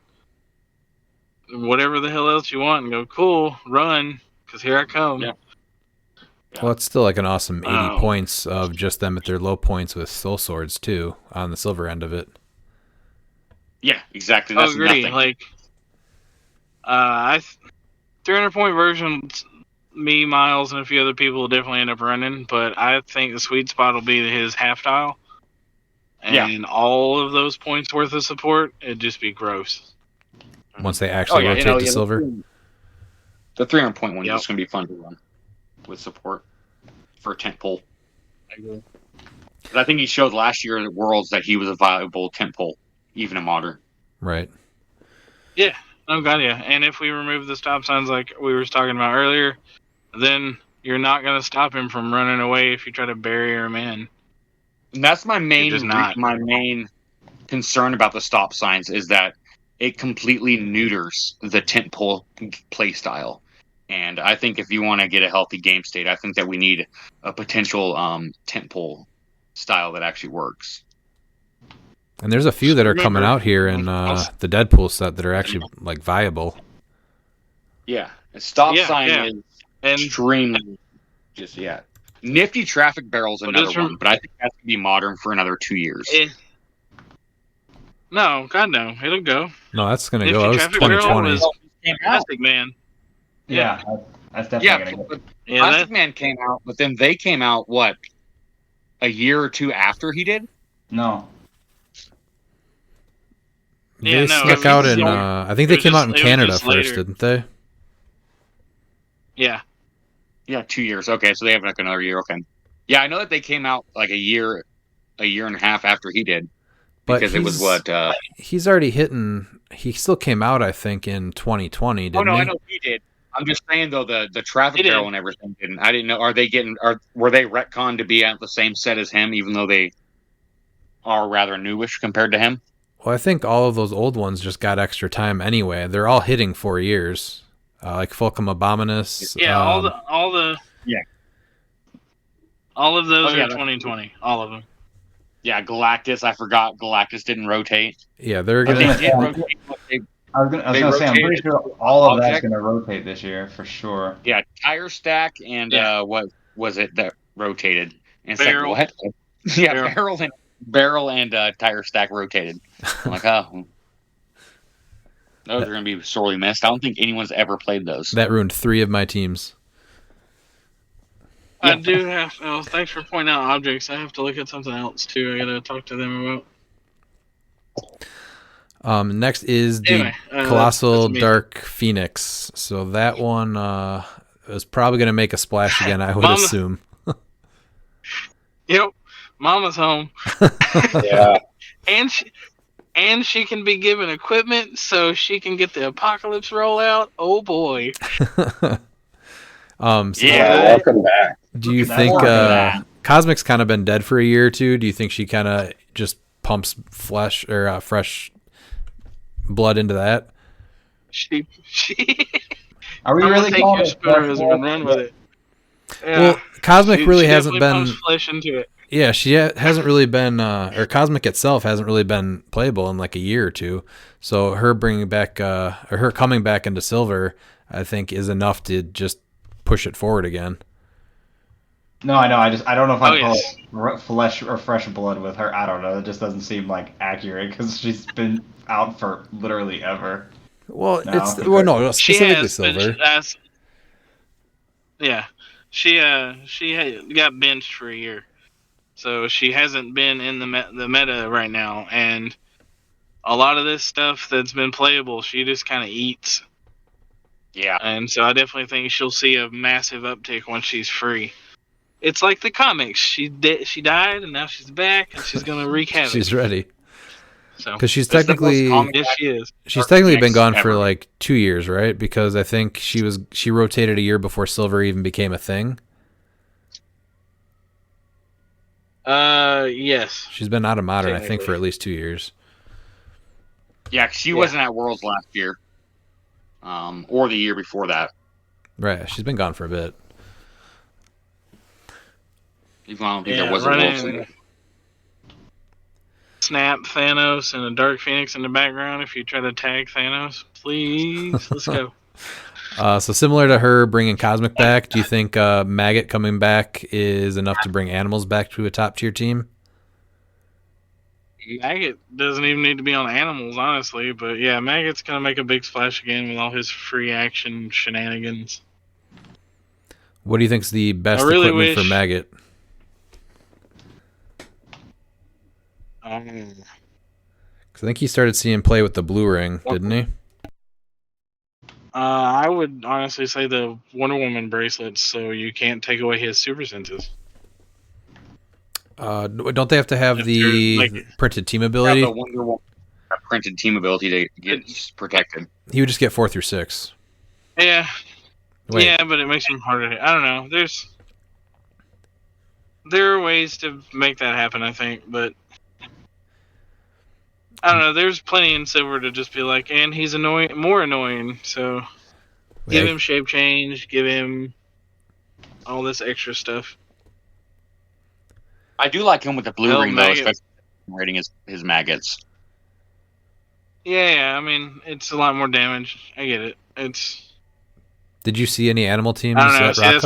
whatever the hell else you want, and go cool, run, because here I come. Yeah. Well, it's still like an awesome 80 Oh. points of just them at their low points with soul swords too on the silver end of it. Yeah, exactly. I That's agree. nothing. Like, 300-point versions, me, Miles, and a few other people will definitely end up running, but I think the sweet spot will be his half dial. And all of those points worth of support, it'd just be gross. Once they actually rotate to silver. The 300-point one Yep. is going to be fun to run with support for a tent pole. I agree. But I think he showed last year at Worlds that he was a viable tent pole, even in modern. Right. Yeah. Oh God, yeah. And if we remove the stop signs like we were talking about earlier, then you're not going to stop him from running away if you try to barrier him in. And that's my main just not. my main concern about the stop signs is that it completely neuters the tent pole play style. And I think if you want to get a healthy game state, I think that we need a potential tent pole style that actually works. And there's a few that are coming out here in the Deadpool set that are actually like viable. Yeah, a stop sign is extremely nifty traffic barrel's another one, but I think that's gonna be modern for another 2 years. No, God no, it'll go. No, that's gonna go. That was 2020. Plastic Man. Yeah, that's definitely gonna go. Plastic Man came out, but then they came out what, a year or two after he did? No. They snuck out in. I think they came out in Canada first, didn't they? Yeah. Yeah, 2 years. Okay, so they have like another year. Okay. Yeah, I know that they came out like a year and a half after he did. Because it was what he's already hitting. He still came out, I think, in 2020. Didn't he? I know he did. I'm just saying though, the traffic barrel and everything didn't. I didn't know. Were they retconned to be at the same set as him, even though they are rather newish compared to him? Well, I think all of those old ones just got extra time anyway. They're all hitting 4 years, like Fulcrum Abominus. Yeah, all of those are 2020. All of them. Yeah, Galactus. I forgot Galactus didn't rotate. Yeah, they're gonna. I was gonna say, I'm pretty sure all of that's gonna rotate this year for sure. Yeah, Tire Stack and what was it that rotated? And Barrel. What? Yeah, Barrel and Tire Stack rotated. I'm like, oh, those are gonna be sorely missed. I don't think anyone's ever played those. That ruined 3 of my teams. I do have. Oh, thanks for pointing out objects. I have to look at something else too. I gotta talk to them about. Next is the Colossal Dark Phoenix. So that one is probably going to make a splash again, I would assume. Yep, Mama's home. Yeah, and she can be given equipment so she can get the apocalypse rollout. Oh boy. Welcome back. Do you think Cosmic's kind of been dead for a year or two? Do you think she kind of just pumps flesh or fresh blood into that? She Are we really calling it has been run with it. Yeah. Well, Cosmic really hasn't been flesh into it. Yeah, she hasn't really been or Cosmic itself hasn't really been playable in like a year or two. So her bringing back or her coming back into silver, I think is enough to just push it forward again. No, I know. I don't know if I call it flesh or fresh blood with her. I don't know. It just doesn't seem like accurate because she's been out for literally ever. Well, no. Specifically silver. She got benched for a year, so she hasn't been in the meta right now, and a lot of this stuff that's been playable, she just kind of eats. Yeah, and so I definitely think she'll see a massive uptick once she's free. It's like the comics. She died, and now she's back, and she's gonna wreak havoc. She's ready. So, because she's technically she's technically been gone for like 2 years, right? Because I think she rotated a year before silver even became a thing. Yes. She's been out of modern, I think, for at least 2 years. Yeah, she wasn't at Worlds last year, or the year before that. Right, she's been gone for a bit. Even I don't think there was a Worlds. snap Thanos and a Dark Phoenix in the background if you try to tag Thanos. Please, let's go. So similar to her bringing Cosmic back, do you think Maggot coming back is enough to bring Animals back to a top tier team? Maggot doesn't even need to be on Animals, honestly. But yeah, Maggot's going to make a big splash again with all his free action shenanigans. What do you think is the best really equipment for wish- Maggot? Um, 'Cause I think he started seeing play with the blue ring, didn't he? I would honestly say the Wonder Woman bracelets, so you can't take away his super senses. Don't they have to have If the there's, like- printed team Have ability? the Wonder Woman printed team ability to get protected. He would just get 4 through 6. Yeah, Wait, yeah, but it makes him harder. I don't know. There are ways to make that happen, I think, but I don't know. There's plenty in Silver to just be like, and he's more annoying. So give him shape change, give him all this extra stuff. I do like him with the blue ring, though, Maggot. especially rating his maggots. Yeah, I mean, it's a lot more damage. I get it. It's Did you see any animal teams I don't know. at See, Rock that's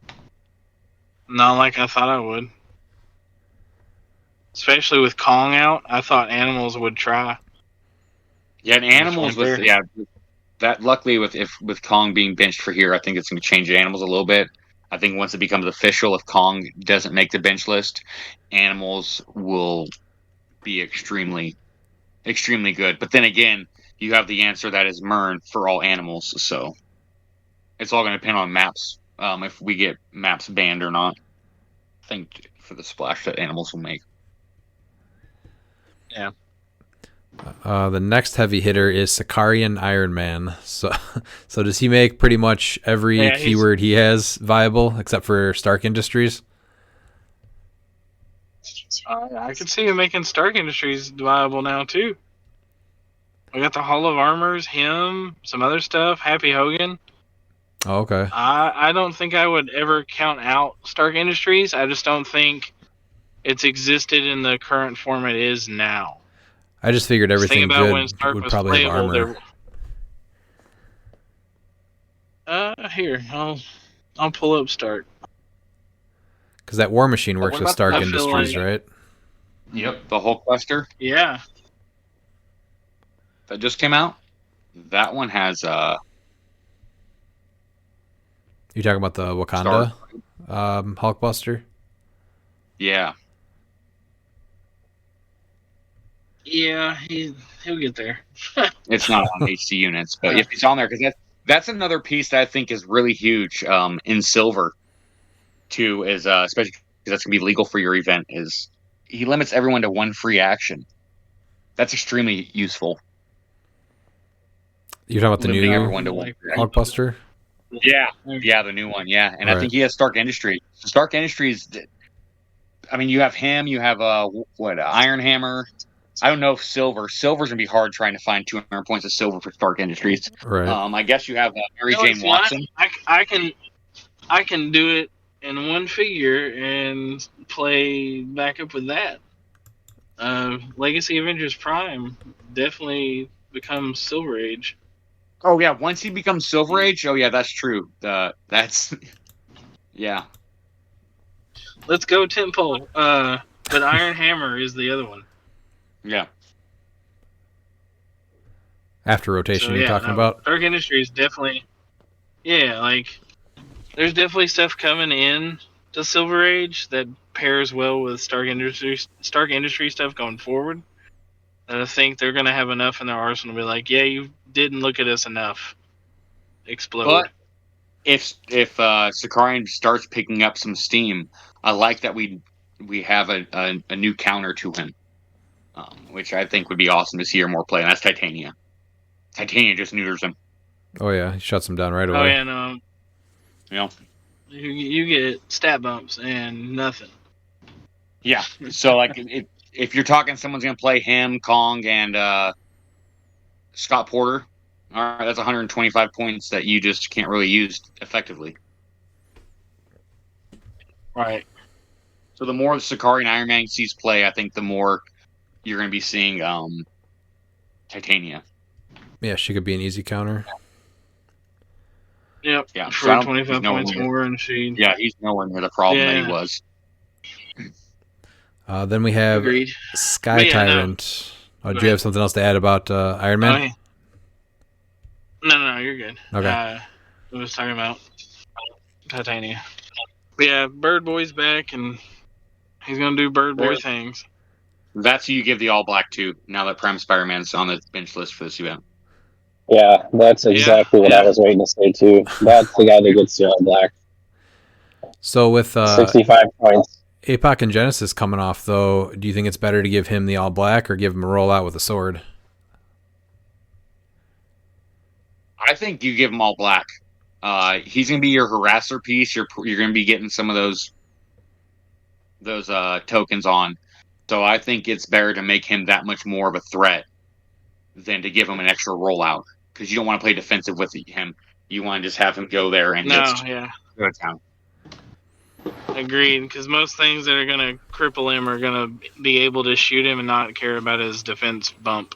Cup? not like I thought I would. Especially with Kong out, I thought Animals would try. Yeah, and Animals That's right with that luckily with Kong being benched for here, I think it's going to change Animals a little bit. I think once it becomes official, if Kong doesn't make the bench list, Animals will be extremely good. But then again, you have the answer that is Mern for all Animals, so it's all going to depend on maps. If we get maps banned or not, I think for the splash that Animals will make. Yeah. The next heavy hitter is Sicarian Iron Man. So does he make pretty much every keyword he has viable except for Stark Industries? I can see him making Stark Industries viable now too. We got the Hall of Armors, him, some other stuff, Happy Hogan. Oh, okay. I don't think I would ever count out Stark Industries. I just don't think it's existed in the current form it is now. I just figured everything Think about when good Stark would was probably have playable. armor. Here, I'll pull up Stark. Because that War Machine works what with about Stark I feel Industries, like- right? Yep. The Hulk Buster Yeah. that just came out, that one has You talking about the Wakanda Hulkbuster? yeah. Yeah, he'll get there. It's not on HC units, but if it's on there, because that's another piece that I think is really huge in Silver, too, is especially because that's going to be legal for your event, is he limits everyone to 1 free action. That's extremely useful. You're talking about the Limiting new everyone to 1 free action. Hulkbuster? Yeah, the new one, yeah. And I Right. think he has Stark Industries. Stark Industries, I mean, you have him, you have, Iron Hammer. I don't know if Silver's going to be hard trying to find 200 points of Silver for Stark Industries. Right. I guess you have Mary No, Jane it's not. Watson. I can do it in 1 figure and play back up with that. Legacy Avengers Prime definitely becomes Silver Age. Oh yeah, once he becomes Silver Age, oh yeah, that's true. That's yeah. Let's go Temple. But Iron Hammer is the other one. Yeah. After rotation, So, you're yeah, talking no, about? Dark Industries definitely. Yeah, like there's definitely stuff coming in to Silver Age that pairs well with Stark Industries stuff going forward. And I think they're gonna have enough in their arsenal to be like, yeah, you didn't look at us enough. Explode. But if Sicarian starts picking up some steam, I like that we have a new counter to him, which I think would be awesome to see her more play, and that's Titania. Titania just neuters him. Oh, yeah. He shuts him down right away. Oh yeah, no. You know? You get stat bumps and nothing. Yeah. So like if you're talking someone's gonna play him, Kong, and Scott Porter, all right, that's 125 points that you just can't really use effectively. Right. So the more Sakari and Iron Man sees play, I think the more you're going to be seeing Titania. Yeah, she could be an easy counter. Yep. Yeah, For so I don't- 25 he's nowhere points near- more, and she. Yeah, he's nowhere near the problem that he Yeah. was. Then we have Agreed. Sky But yeah, no. Tyrant. Oh, Go do you have ahead. something else to add about Iron Man? Oh, yeah. No, you're good. Okay. I was talking about Titania. But yeah, Bird Boy's back, and he's gonna do Bird Boy things. That's who you give the all black to. Now that Prime Spider-Man's on the bench list for this event. Yeah, that's exactly what I was waiting to say too. That's the guy that gets the all black. So with 65 points. APOC and Genesis coming off, though, do you think it's better to give him the all black or give him a rollout with a sword? I think you give him all black. He's going to be your harasser piece. You're going to be getting some of those tokens on. So I think it's better to make him that much more of a threat than to give him an extra rollout, because you don't want to play defensive with him. You want to just have him go there and just go to town. Agreed, because most things that are going to cripple him are going to be able to shoot him and not care about his defense bump.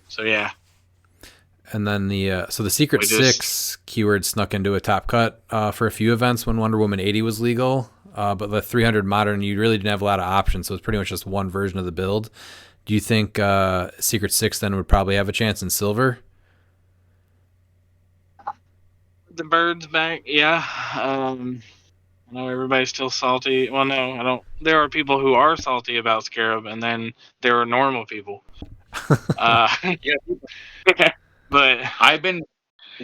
So yeah. And then the Secret Six keyword snuck into a top cut for a few events when Wonder Woman 80 was legal. But the 300 Modern, you really didn't have a lot of options, so it's pretty much just one version of the build. Do you think Secret Six then would probably have a chance in silver? The Bird's back, yeah. I know everybody's still salty. Well, no, I don't. There are people who are salty about Scarab, and then there are normal people. But I've been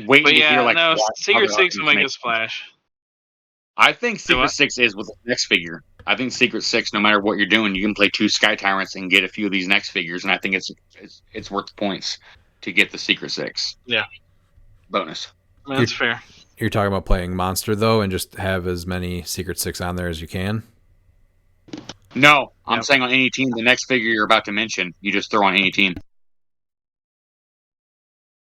waiting to hear like Secret Six will make a splash. I think Secret Six is with the next figure. I think Secret Six, no matter what you're doing, you can play 2 Sky Tyrants and get a few of these next figures, and I think it's worth the points to get the Secret Six. Yeah. Bonus. That's fair. You're talking about playing Monster, though, and just have as many Secret Six on there as you can? No, I'm saying on any team, the next figure you're about to mention, you just throw on any team.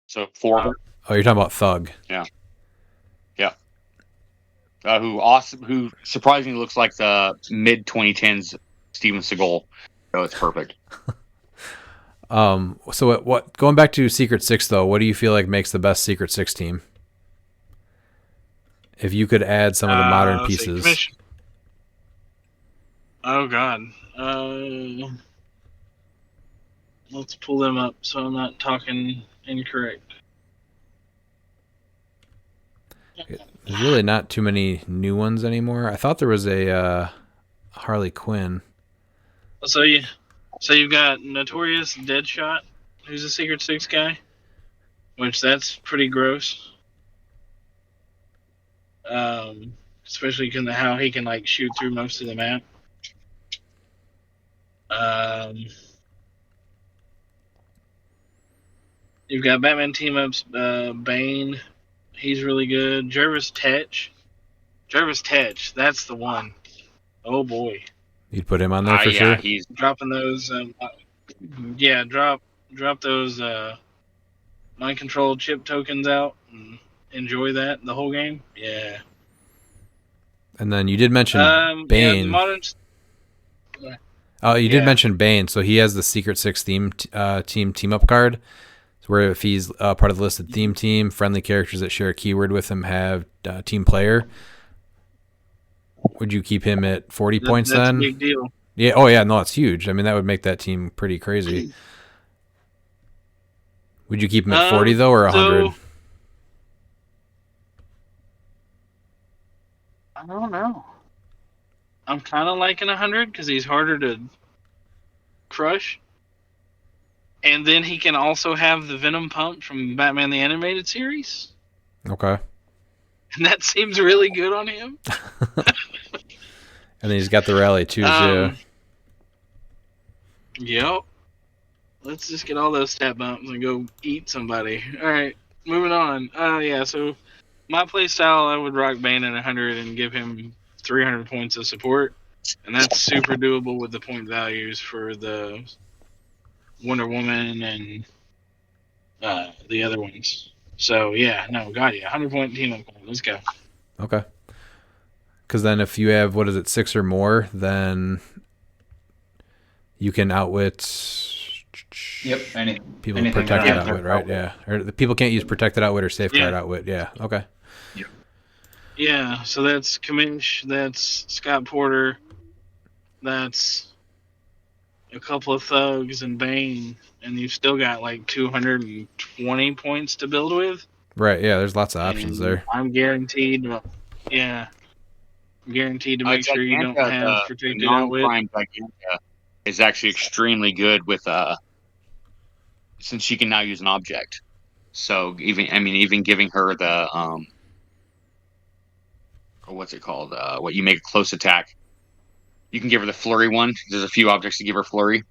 So 4 of them. Oh, you're talking about Thug. Yeah. Who surprisingly looks like the mid 2010s Steven Seagal. So it's perfect. So what? Going back to Secret Six, though, what do you feel like makes the best Secret Six team? If you could add some of the modern pieces. Oh God. Let's pull them up so I'm not talking incorrect. There's really not too many new ones anymore. I thought there was a Harley Quinn. So you've got Notorious Deadshot, who's a Secret Six guy, which that's pretty gross. Especially because of how he can like shoot through most of the map. You've got Batman team ups, Bane. He's really good. Jervis Tetch, that's the one. Oh boy. You'd put him on there for sure. He's dropping those. Drop those mind control chip tokens out and enjoy that the whole game. Yeah. And then you did mention Bane. You did mention Bane. So he has the Secret Six team up card. Where if he's part of the listed theme team, friendly characters that share a keyword with him have team player. Would you keep him at 40 points then? That's a big deal. Yeah. Oh, yeah. No, it's huge. I mean, that would make that team pretty crazy. Would you keep him at 40 though, or 100? I don't know. I'm kind of liking 100 because he's harder to crush. And then he can also have the Venom Pump from Batman the Animated Series. Okay. And that seems really good on him. And then he's got the rally too. Yep. Let's just get all those stat bumps and go eat somebody. All right, moving on. So my play style, I would rock Bane at 100 and give him 300 points of support. And that's super doable with the point values for the Wonder Woman and the other ones. So, 100 point team up. Let's go. Okay. Because then if you have, 6 or more, then you can outwit. Yep. People anything protected that outwit, right? Yeah. Or the people can't use protected outwit or safeguard outwit. Yeah. Okay. Yeah, so that's Kamish, that's Scott Porter, that's a couple of thugs and Bane, and you've still got like 220 points to build with. Right. Yeah. There's lots of options And there. I'm guaranteed. Yeah, guaranteed to make sure you don't have The protected outwit. non-prime Giganta is actually extremely good with since she can now use an object. So even giving her the what's it called? What you make a close attack. You can give her the flurry one. There's a few objects to give her flurry.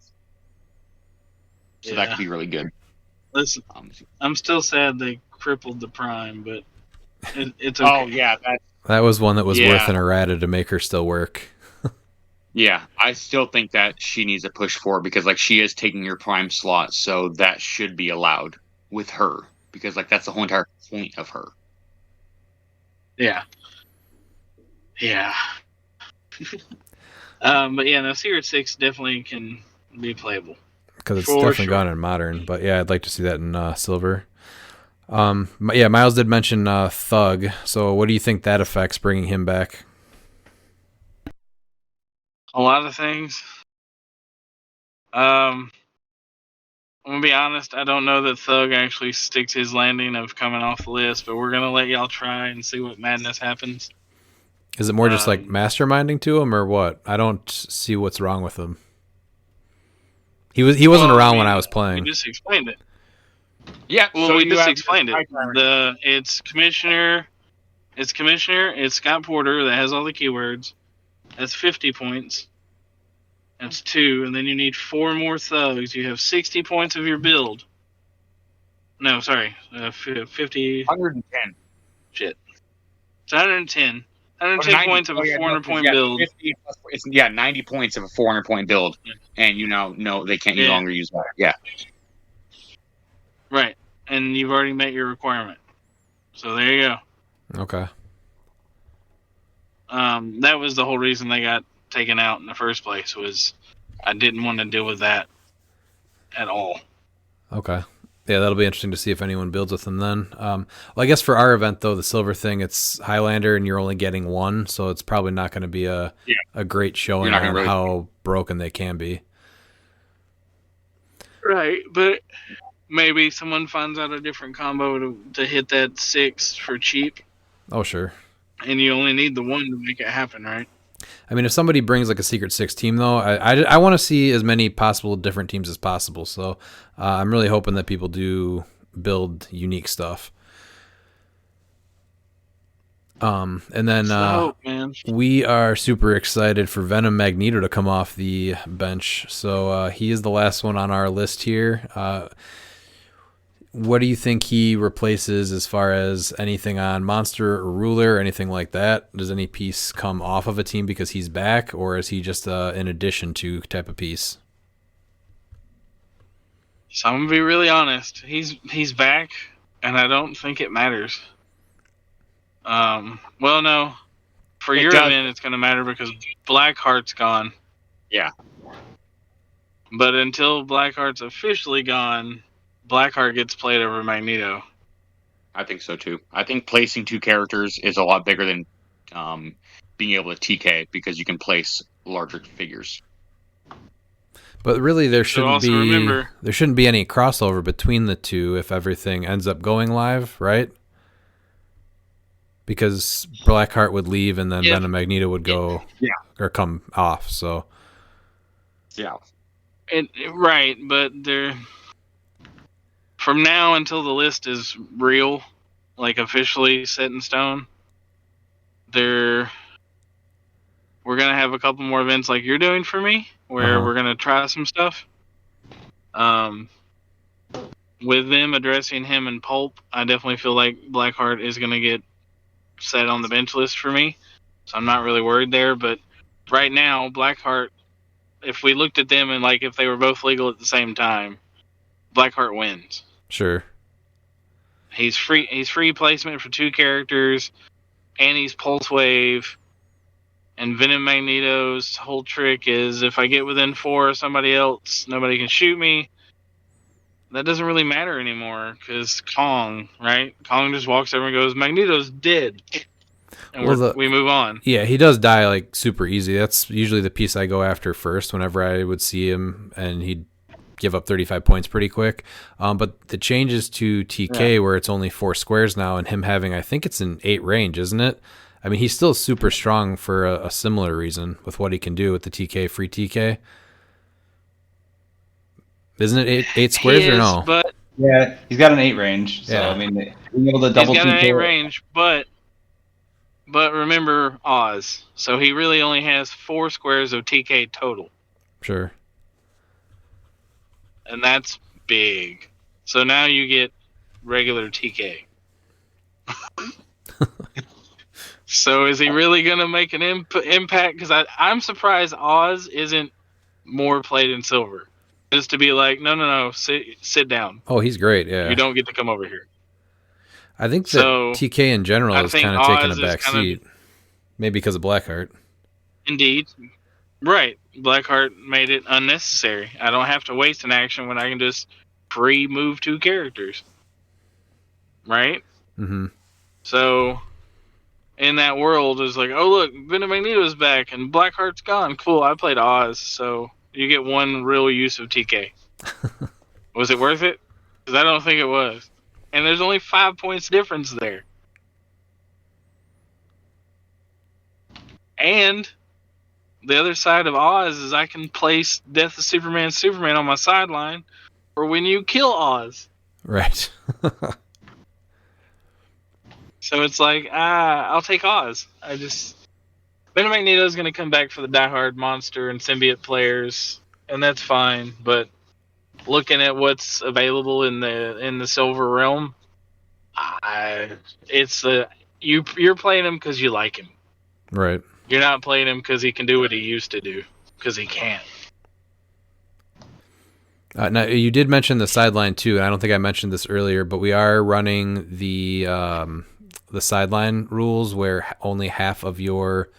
So that could be really good. Listen, I'm still sad they crippled the prime, but it's okay. Oh yeah, That was one that was worth an errata to make her still work. yeah. I still think that she needs a push for because like she is taking your prime slot, so that should be allowed with her because like that's the whole entire point of her. Yeah. Yeah. But yeah, no, Secret 6 definitely can be playable. Because it's definitely gone in modern. But yeah, I'd like to see that in silver. Yeah, Miles did mention Thug. So what do you think that affects bringing him back? A lot of things. I'm gonna be honest, I don't know that Thug actually sticks his landing of coming off the list, but we're gonna let y'all try and see what madness happens. Is it more just like masterminding to him or what? I don't see what's wrong with him. He wasn't around when I was playing. We just explained it. Yeah, well, so we just have explained it. It's Commissioner, it's Scott Porter that has all the keywords. That's 50 points. That's 2, and then you need 4 more thugs. You have 60 points of your build. No, sorry, 50. 110. Shit. It's 110. 110 points of a 400-point build. 50 plus, it's 90 points of a 400-point build, and no, they can't no longer use that. Yeah. Right, and you've already met your requirement. So there you go. Okay. That was the whole reason they got taken out in the first place. Was I didn't want to deal with that at all. Okay. Yeah, that'll be interesting to see if anyone builds with them then. Well, I guess for our event, though, the silver thing, it's Highlander and you're only getting 1, so it's probably not going to be a great showing on how broken they can be. Right, but maybe someone finds out a different combo to hit that 6 for cheap. Oh, sure. And you only need the 1 to make it happen, right? I mean, if somebody brings like a Secret 6 team, though, I want to see as many possible different teams as possible. So I'm really hoping that people do build unique stuff. And then we are super excited for Venom Magneto to come off the bench. So he is the last one on our list here. What do you think he replaces as far as anything on Monster or Ruler or anything like that? Does any piece come off of a team because he's back, or is he just an addition to type of piece? So I'm going to be really honest. He's back, and I don't think it matters. Well, no. For your event, it's going to matter because Blackheart's gone. Yeah. But until Blackheart's officially gone, Blackheart gets played over Magneto. I think so too. I think placing 2 characters is a lot bigger than being able to TK it because you can place larger figures. But really, there shouldn't be any crossover between the two if everything ends up going live, right? Because Blackheart would leave and then Venom Magneto would go or come off. So right, but they're. From now until the list is real, like officially set in stone, we're going to have a couple more events like you're doing for me, where we're going to try some stuff. With them addressing him and Pulp, I definitely feel like Blackheart is going to get set on the bench list for me. So I'm not really worried there. But right now, Blackheart, if we looked at them and like if they were both legal at the same time, Blackheart wins. Sure. He's free placement for 2 characters, and he's Pulse Wave, And Venom Magneto's whole trick is if I get within 4 of somebody else, nobody can shoot me. That doesn't really matter anymore because Kong, right? Kong just walks over and goes, Magneto's dead. And we move on. Yeah, he does die like super easy. That's usually the piece I go after first whenever I would see him, and he'd give up 35 points pretty quick. But the changes to TK where it's only 4 squares now, and him having, I think it's an 8 range, isn't it? I mean, he's still super strong for a similar reason with what he can do with the TK, free TK. Isn't it 8 squares or no? But yeah, he's got an 8 range. So Yeah. I mean, being able to double he's got an 8 TK range, but remember Oz. So he really only has 4 squares of TK total. Sure. And that's big. So now you get regular TK. So is he really going to make an impact? Because I'm surprised Oz isn't more played in silver. Just to be like, no, sit down. Oh, he's great, yeah. You don't get to come over here. I think that TK in general is kind of taking a back seat. Maybe because of Blackheart. Indeed. Right. Blackheart made it unnecessary. I don't have to waste an action when I can just pre-move 2 characters. Right? Mm-hmm. So, in that world, it's like, oh, look, Venom Magneto's back and Blackheart's gone. Cool, I played Oz, so you get 1 real use of TK. Was it worth it? Because I don't think it was. And there's only 5 points difference there. And the other side of Oz is I can place Death of Superman on my sideline for when you kill Oz. Right. So it's like, I'll take Oz. Venom Magneto is going to come back for the diehard monster and symbiote players, and that's fine. But looking at what's available in the Silver Realm, you're playing him because you like him. Right. You're not playing him because he can do what he used to do, because he can't. Now, you did mention the sideline too, and I don't think I mentioned this earlier, but we are running the sideline rules where only half of your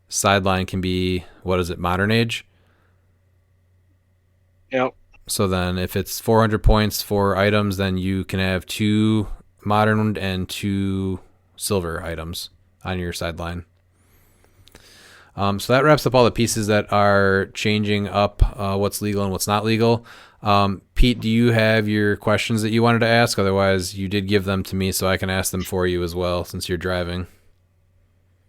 sideline can be, Modern Age? Yep. So then if it's 400 points for items, then you can have 2 Modern and 2 Silver items on your sideline. So that wraps up all the pieces that are changing up what's legal and what's not legal. Pete, do you have your questions that you wanted to ask? Otherwise, you did give them to me, so I can ask them for you as well, since you're driving.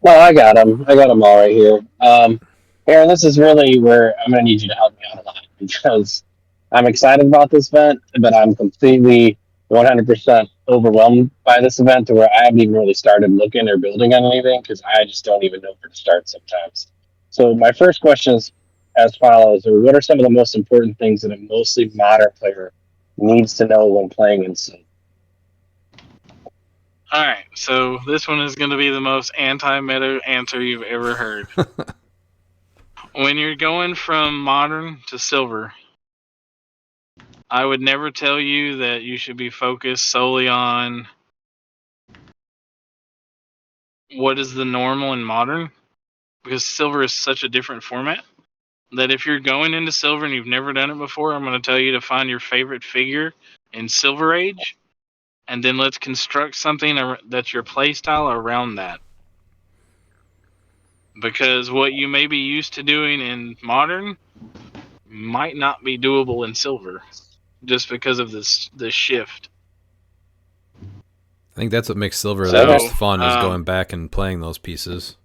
No, I got them. I got them all right here. Aaron, this is really where I'm going to need you to help me out a lot, because I'm excited about this event, but I'm completely 100% overwhelmed by this event to where I haven't even really started looking or building on anything because I just don't even know where to start sometimes. So my first question is as follows: what are some of the most important things that a mostly modern player needs to know when playing in Sim? All right, so this one is going to be the most anti-meta answer you've ever heard. When you're going from Modern to Silver, I would never tell you that you should be focused solely on what is the normal in Modern, because Silver is such a different format that if you're going into Silver and you've never done it before, I'm going to tell you to find your favorite figure in Silver Age, and then let's construct something that's your playstyle around that. Because what you may be used to doing in Modern might not be doable in Silver, just because of this shift. I think that's what makes Silver the most fun, is going back and playing those pieces.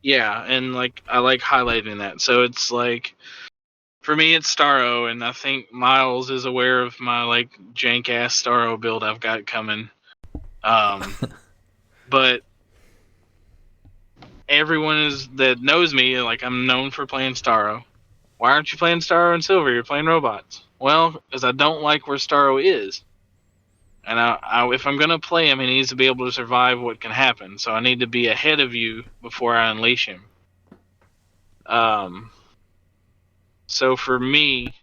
Yeah, and like I like highlighting that. So it's like, for me, it's Starro, and I think Miles is aware of my like jank ass Starro build I've got coming. But everyone that knows me, like, I'm known for playing Starro. Why aren't you playing Starro in Silver? You're playing robots. Well, because I don't like where Starro is. And if I'm going to play him, he needs to be able to survive what can happen. So I need to be ahead of you before I unleash him. So for me,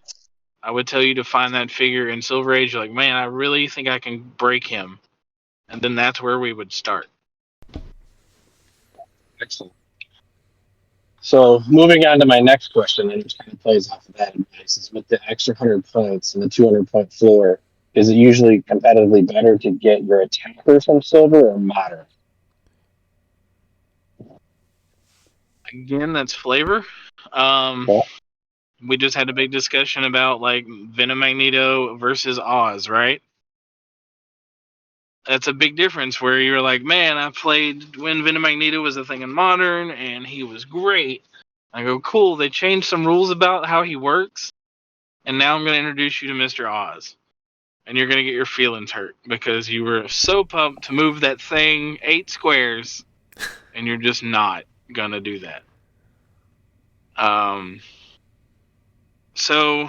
I would tell you to find that figure in Silver Age. You're like, man, I really think I can break him. And then that's where we would start. Excellent. So moving on to my next question, and it kind of plays off of that advice, is with the extra 100 points and the 200-point floor, is it usually competitively better to get your attacker from silver or modern? Again, that's flavor. We just had a big discussion about like Venom Magneto versus Oz, right? That's a big difference where you're like, man, I played when Venom Magneto was a thing in Modern and he was great. I go, cool, they changed some rules about how he works, and now I'm going to introduce you to Mr. Oz. And you're going to get your feelings hurt because you were so pumped to move that thing 8 squares, and you're just not going to do that. So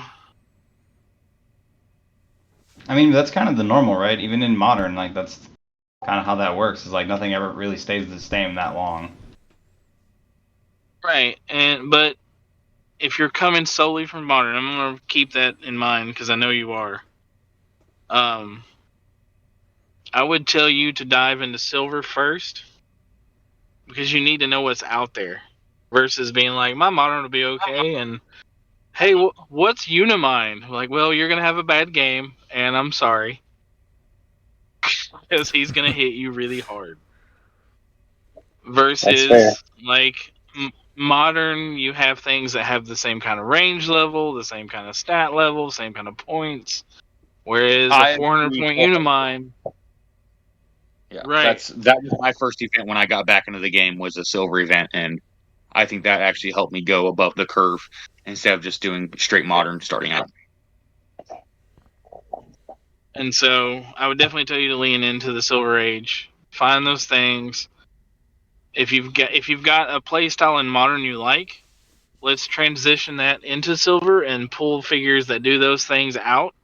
I mean, that's kind of the normal, right? Even in Modern, like that's kind of how that works. Is like nothing ever really stays the same that long. right, but if you're coming solely from Modern, I'm going to keep that in mind because I know you are. I would tell you to dive into Silver first because you need to know what's out there versus being like, my Modern will be okay, and hey, what's Unimind? Like, well, you're going to have a bad game, and I'm sorry. Because he's going to hit you really hard. That's fair. Versus, like, Modern, you have things that have the same kind of range level, the same kind of stat level, same kind of points. Whereas a 400-point Unimind... Yeah, Right. that was my first event when I got back into the game, was a silver event, and I think that actually helped me go above the curve instead of just doing straight modern starting out. And so I would definitely tell you to lean into the Silver Age. Find those things. If you've got a play style in Modern you like, let's transition that into Silver and pull figures that do those things out.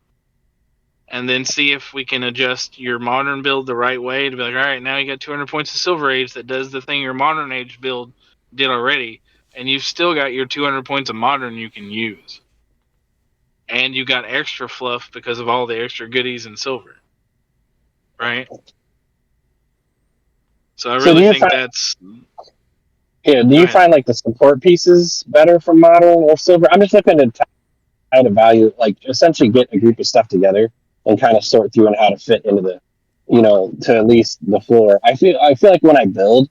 And then see if we can adjust your Modern build the right way to be like, all right, now you got 200 points of Silver Age that does the thing your Modern Age build did already. And you've still got your 200 points of Modern you can use. And you got extra fluff because of all the extra goodies in Silver. Right? So I really think that's... Yeah, do you find like the support pieces better from modern or silver? I'm just looking to try to value, like essentially get a group of stuff together and kind of sort through and how to fit into the, to at least the floor. I feel like when I build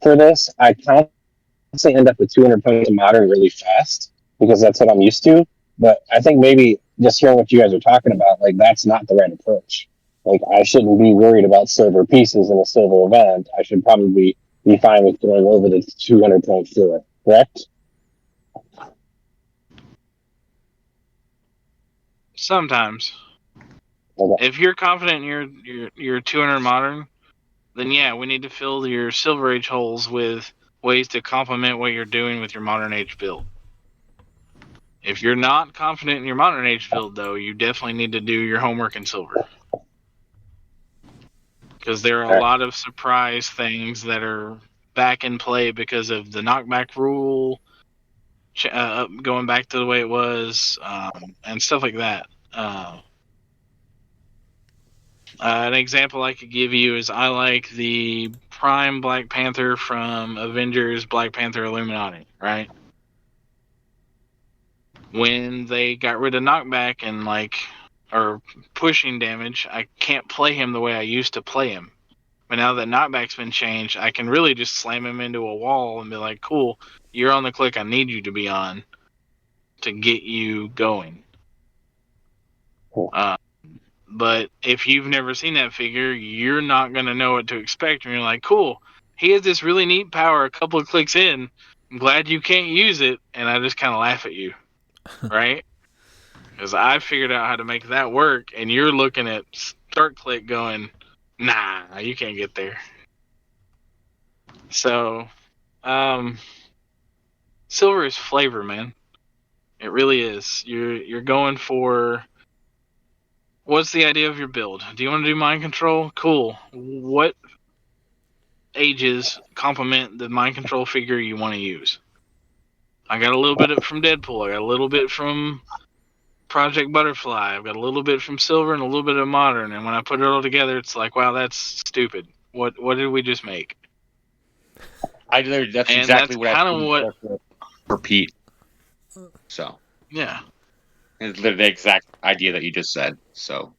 for this, I constantly end up with 200 points of modern really fast because that's what I'm used to. But I think maybe just hearing what you guys are talking about, like that's not the right approach. Like I shouldn't be worried about silver pieces in a silver event. I should probably be fine with going over the 200-point floor. Correct? Sometimes. Okay. If you're confident in your 200 modern, then yeah, we need to fill your Silver Age holes with ways to complement what you're doing with your Modern Age build. If you're not confident in your Modern Age build, though, you definitely need to do your homework in Silver. Because there are a lot of surprise things that are back in play because of the knockback rule, going back to the way it was, and stuff like that. An example I could give you is I like the Prime Black Panther from Avengers Black Panther Illuminati, right? When they got rid of knockback and or pushing damage, I can't play him the way I used to play him. But now that knockback's been changed, I can really just slam him into a wall and be like, cool, you're on the click I need you to be on to get you going. Cool. But if you've never seen that figure, you're not going to know what to expect. And you're like, cool, he has this really neat power a couple of clicks in. I'm glad you can't use it. And I just kind of laugh at you, right? Because I figured out how to make that work. And you're looking at start click going, nah, you can't get there. So, silver is flavor, man. It really is. You're going for... What's the idea of your build? Do you want to do mind control? Cool. What ages complement the mind control figure you want to use? I got a little bit from Deadpool. I got a little bit from Project Butterfly. I've got a little bit from Silver and a little bit of Modern. And when I put it all together, it's like, wow, that's stupid. What did we just make? That's And exactly that's what I kind of what. for Pete. So Yeah. it's the exact idea that you just said. So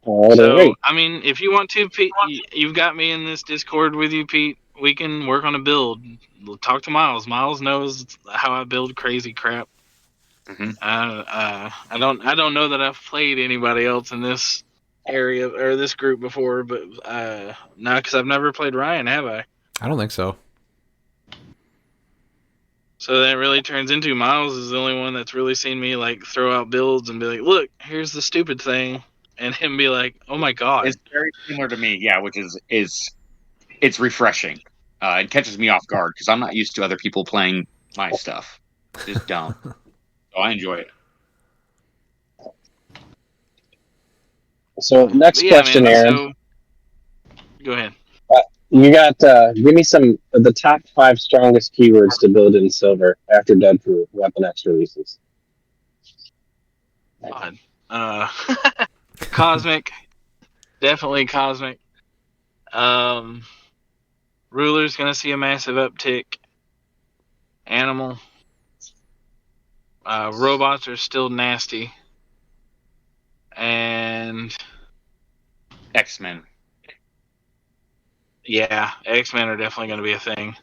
All So, right. I mean, if you want to, Pete, you've got me in this Discord with you, Pete. We can work on a build. We'll talk to Miles. Miles knows how I build crazy crap. Mhm. I don't know that I've played anybody else in this area or this group before, but no, because I've never played Ryan, have I? I don't think so. So that really turns into Miles is the only one that's really seen me like throw out builds and be like, "Look, here's the stupid thing," and him be like, "Oh my god." It's very similar to me, yeah, which is it's refreshing. It catches me off guard because I'm not used to other people playing my stuff. Just dumb. So I enjoy it. So next But yeah, question, man. Aaron. So go ahead. You got give me some of the top 5 strongest keywords to build in silver after Dead Proof Weapon X releases. God. Cosmic, definitely cosmic. Ruler's gonna see a massive uptick. Animal. Robots are still nasty. And X-Men. yeah, X-Men are definitely gonna be a thing.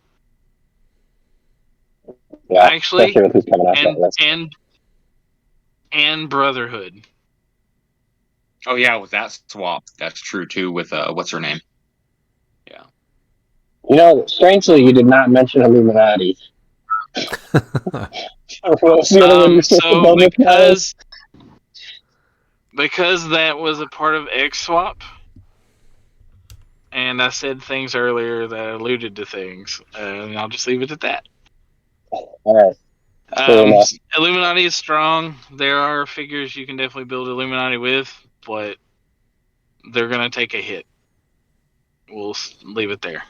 Yeah, Actually, especially with who's coming off that and list. and Brotherhood. Oh yeah, with that swap, that's true too. With what's her name? Yeah. You know, strangely, you did not mention Illuminati. What was the other one you're supposed to So build with, Miles? because that was a part of X Swap, and I said things earlier that alluded to things, and I'll just leave it at that. All right. Fair enough. Illuminati is strong. There are figures you can definitely build Illuminati with, but they're gonna take a hit. We'll leave it there.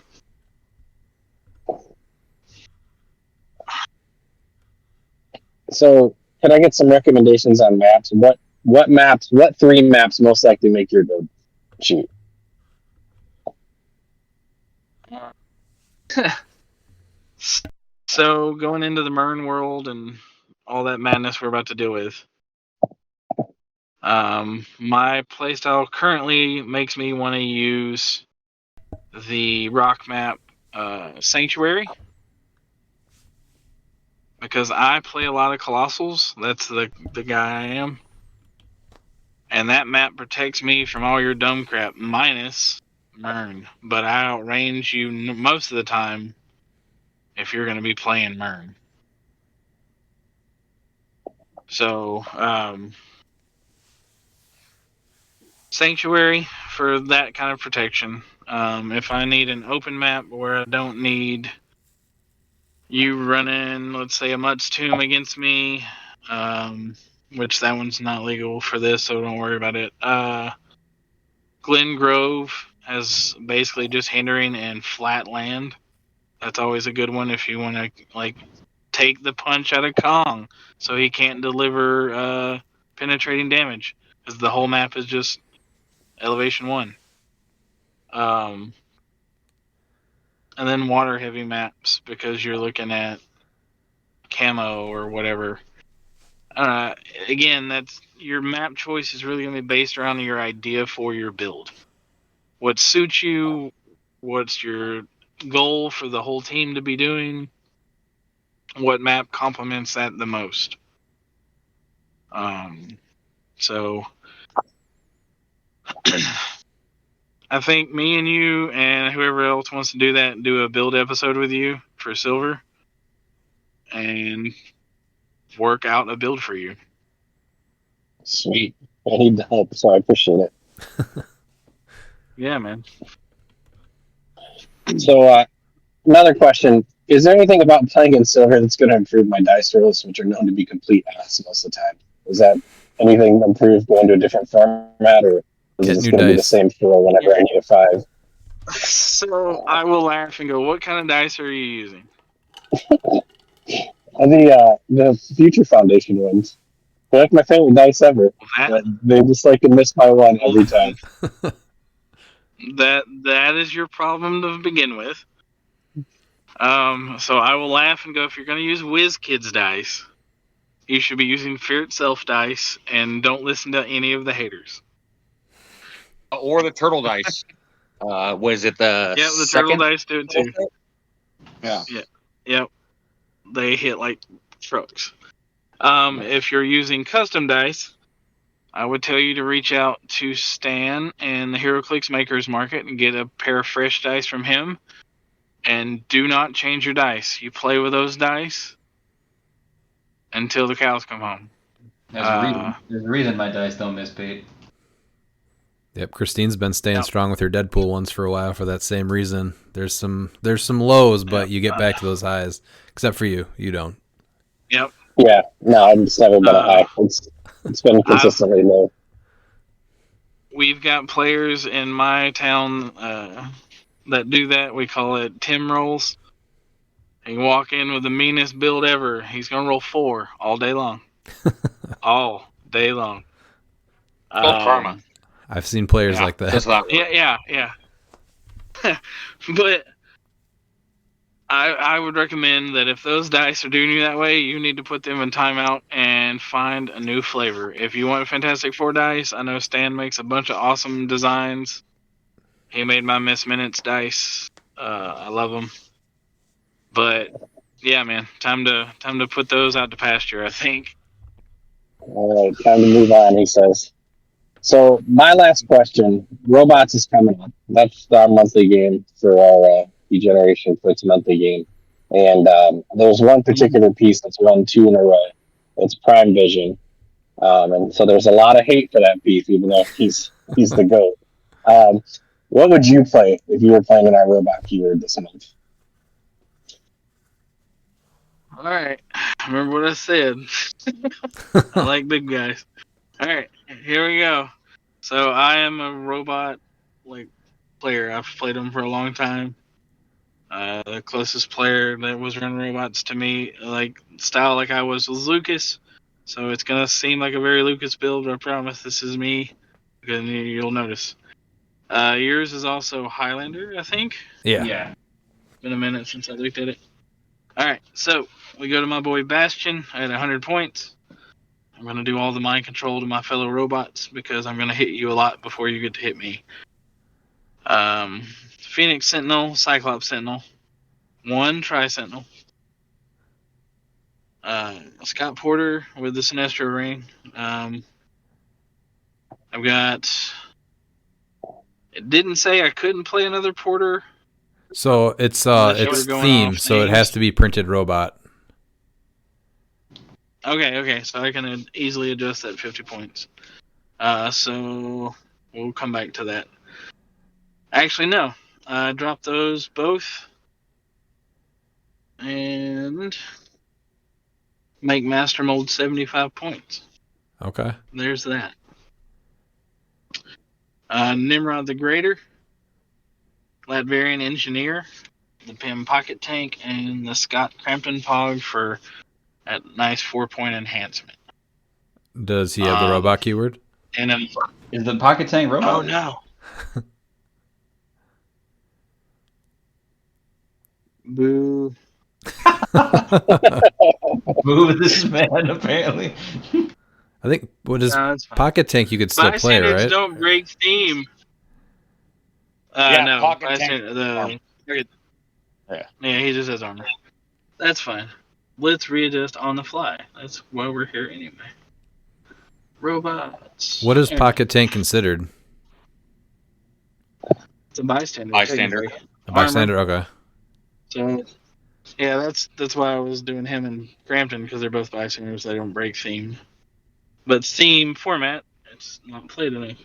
So, can I get some recommendations on maps? What 3 maps most likely make your build cheap? So going into the Mern world and all that madness we're about to deal with, my playstyle currently makes me want to use the rock map Sanctuary because I play a lot of Colossals. That's the guy I am. And that map protects me from all your dumb crap, minus Mern. But I outrange you most of the time if you're going to be playing Mern. So, Sanctuary for that kind of protection. If I need an open map where I don't need you running, let's say, a Mutt's Tomb against me, which that one's not legal for this, so don't worry about it. Glen Grove has basically just hindering and flat land. That's always a good one if you want to like take the punch out of Kong, so he can't deliver penetrating damage because the whole map is just elevation 1. And then water heavy maps because you're looking at camo or whatever. Again, that's your map choice is really going to be based around your idea for your build. What suits you? What's your goal for the whole team to be doing? What map complements that the most? So I think me and you and whoever else wants to do that, do a build episode with you for silver and work out a build for you. Sweet. I need the help, so I appreciate it. Yeah, man. So, another question. Is there anything about playing in silver that's going to improve my dice rolls, which are known to be complete ass most of the time? Is that anything improved going to a different format, or is it just going to be the same 4 whenever I need a 5? So I will laugh and go, what kind of dice are you using? The Future Foundation ones. They're like my favorite dice ever. But they just like to miss by 1 every time. That is your problem to begin with. So I will laugh and go, if you're going to use WizKids dice, you should be using Fear Itself dice, and don't listen to any of the haters. Or the turtle dice. Was it the Yeah, the turtle second? dice do it too. Yeah. Yep. They hit like trucks. If you're using custom dice, I would tell you to reach out to Stan and the HeroClix Makers Market and get a pair of fresh dice from him. And do not change your dice. You play with those dice until the cows come home. There's a reason my dice don't miss Pete. Yep, Christine's been staying strong with her Deadpool ones for a while for that same reason. There's some lows, but you get back to those highs. Except for you don't. Yep. Yeah, no, I'm just never been a high. It's been consistently low. We've got players in my town that do that. We call it Tim rolls. He can walk in with the meanest build ever. He's gonna roll 4 all day long. All day long. Called karma. I've seen players like that. Yeah. But I would recommend that if those dice are doing you that way, you need to put them in timeout and find a new flavor. If you want Fantastic Four dice, I know Stan makes a bunch of awesome designs. He made my Miss Minutes dice. I love them. But yeah, man, time to put those out to pasture, I think. All right, time to move on, he says. So my last question, Robots is coming up. That's our monthly game for our Degeneration Fritz monthly game. And there's one particular piece that's won 2 in a row. It's Prime Vision. And so there's a lot of hate for that piece, even though he's the GOAT. What would you play if you were playing in our robot keyword this month? All right, remember what I said. I like big guys. All right, here we go. So I am a robot player. I've played them for a long time. The closest player that was running robots to me, style like I was Lucas. So it's gonna seem like a very Lucas build, but I promise this is me. Because you'll notice. Yours is also Highlander, I think. Yeah. Been a minute since I looked at it. All right, so we go to my boy Bastion at 100 points. I'm going to do all the mind control to my fellow robots because I'm going to hit you a lot before you get to hit me. Phoenix Sentinel, Cyclops Sentinel, 1 Tri-Sentinel, Scott Porter with the Sinestro Ring. I've got... It didn't say I couldn't play another Porter. So it's themed, so it has to be printed robot. Okay, so I can easily adjust that 50 points. So we'll come back to that. Actually, no. I dropped those both and make Master Mold 75 points. Okay. There's that. Nimrod the Greater, Latverian Engineer, the Pym Pocket Tank, and the Scott Crampton Pog for that nice 4-point enhancement. Does he have the robot keyword? And is the Pocket Tank robot? Oh no. Boo. Boo this man, apparently. I think Pocket Tank you could still play, right? Don't break theme. No. Pocket Tank. Yeah, he just has armor. That's fine. Let's readjust on the fly. That's why we're here anyway. Robots. What is Pocket Tank considered? It's a bystander. A bystander, okay. So, yeah, that's why I was doing him and Crampton, because they're both bystanders. They don't break theme. But theme format, it's not played enough.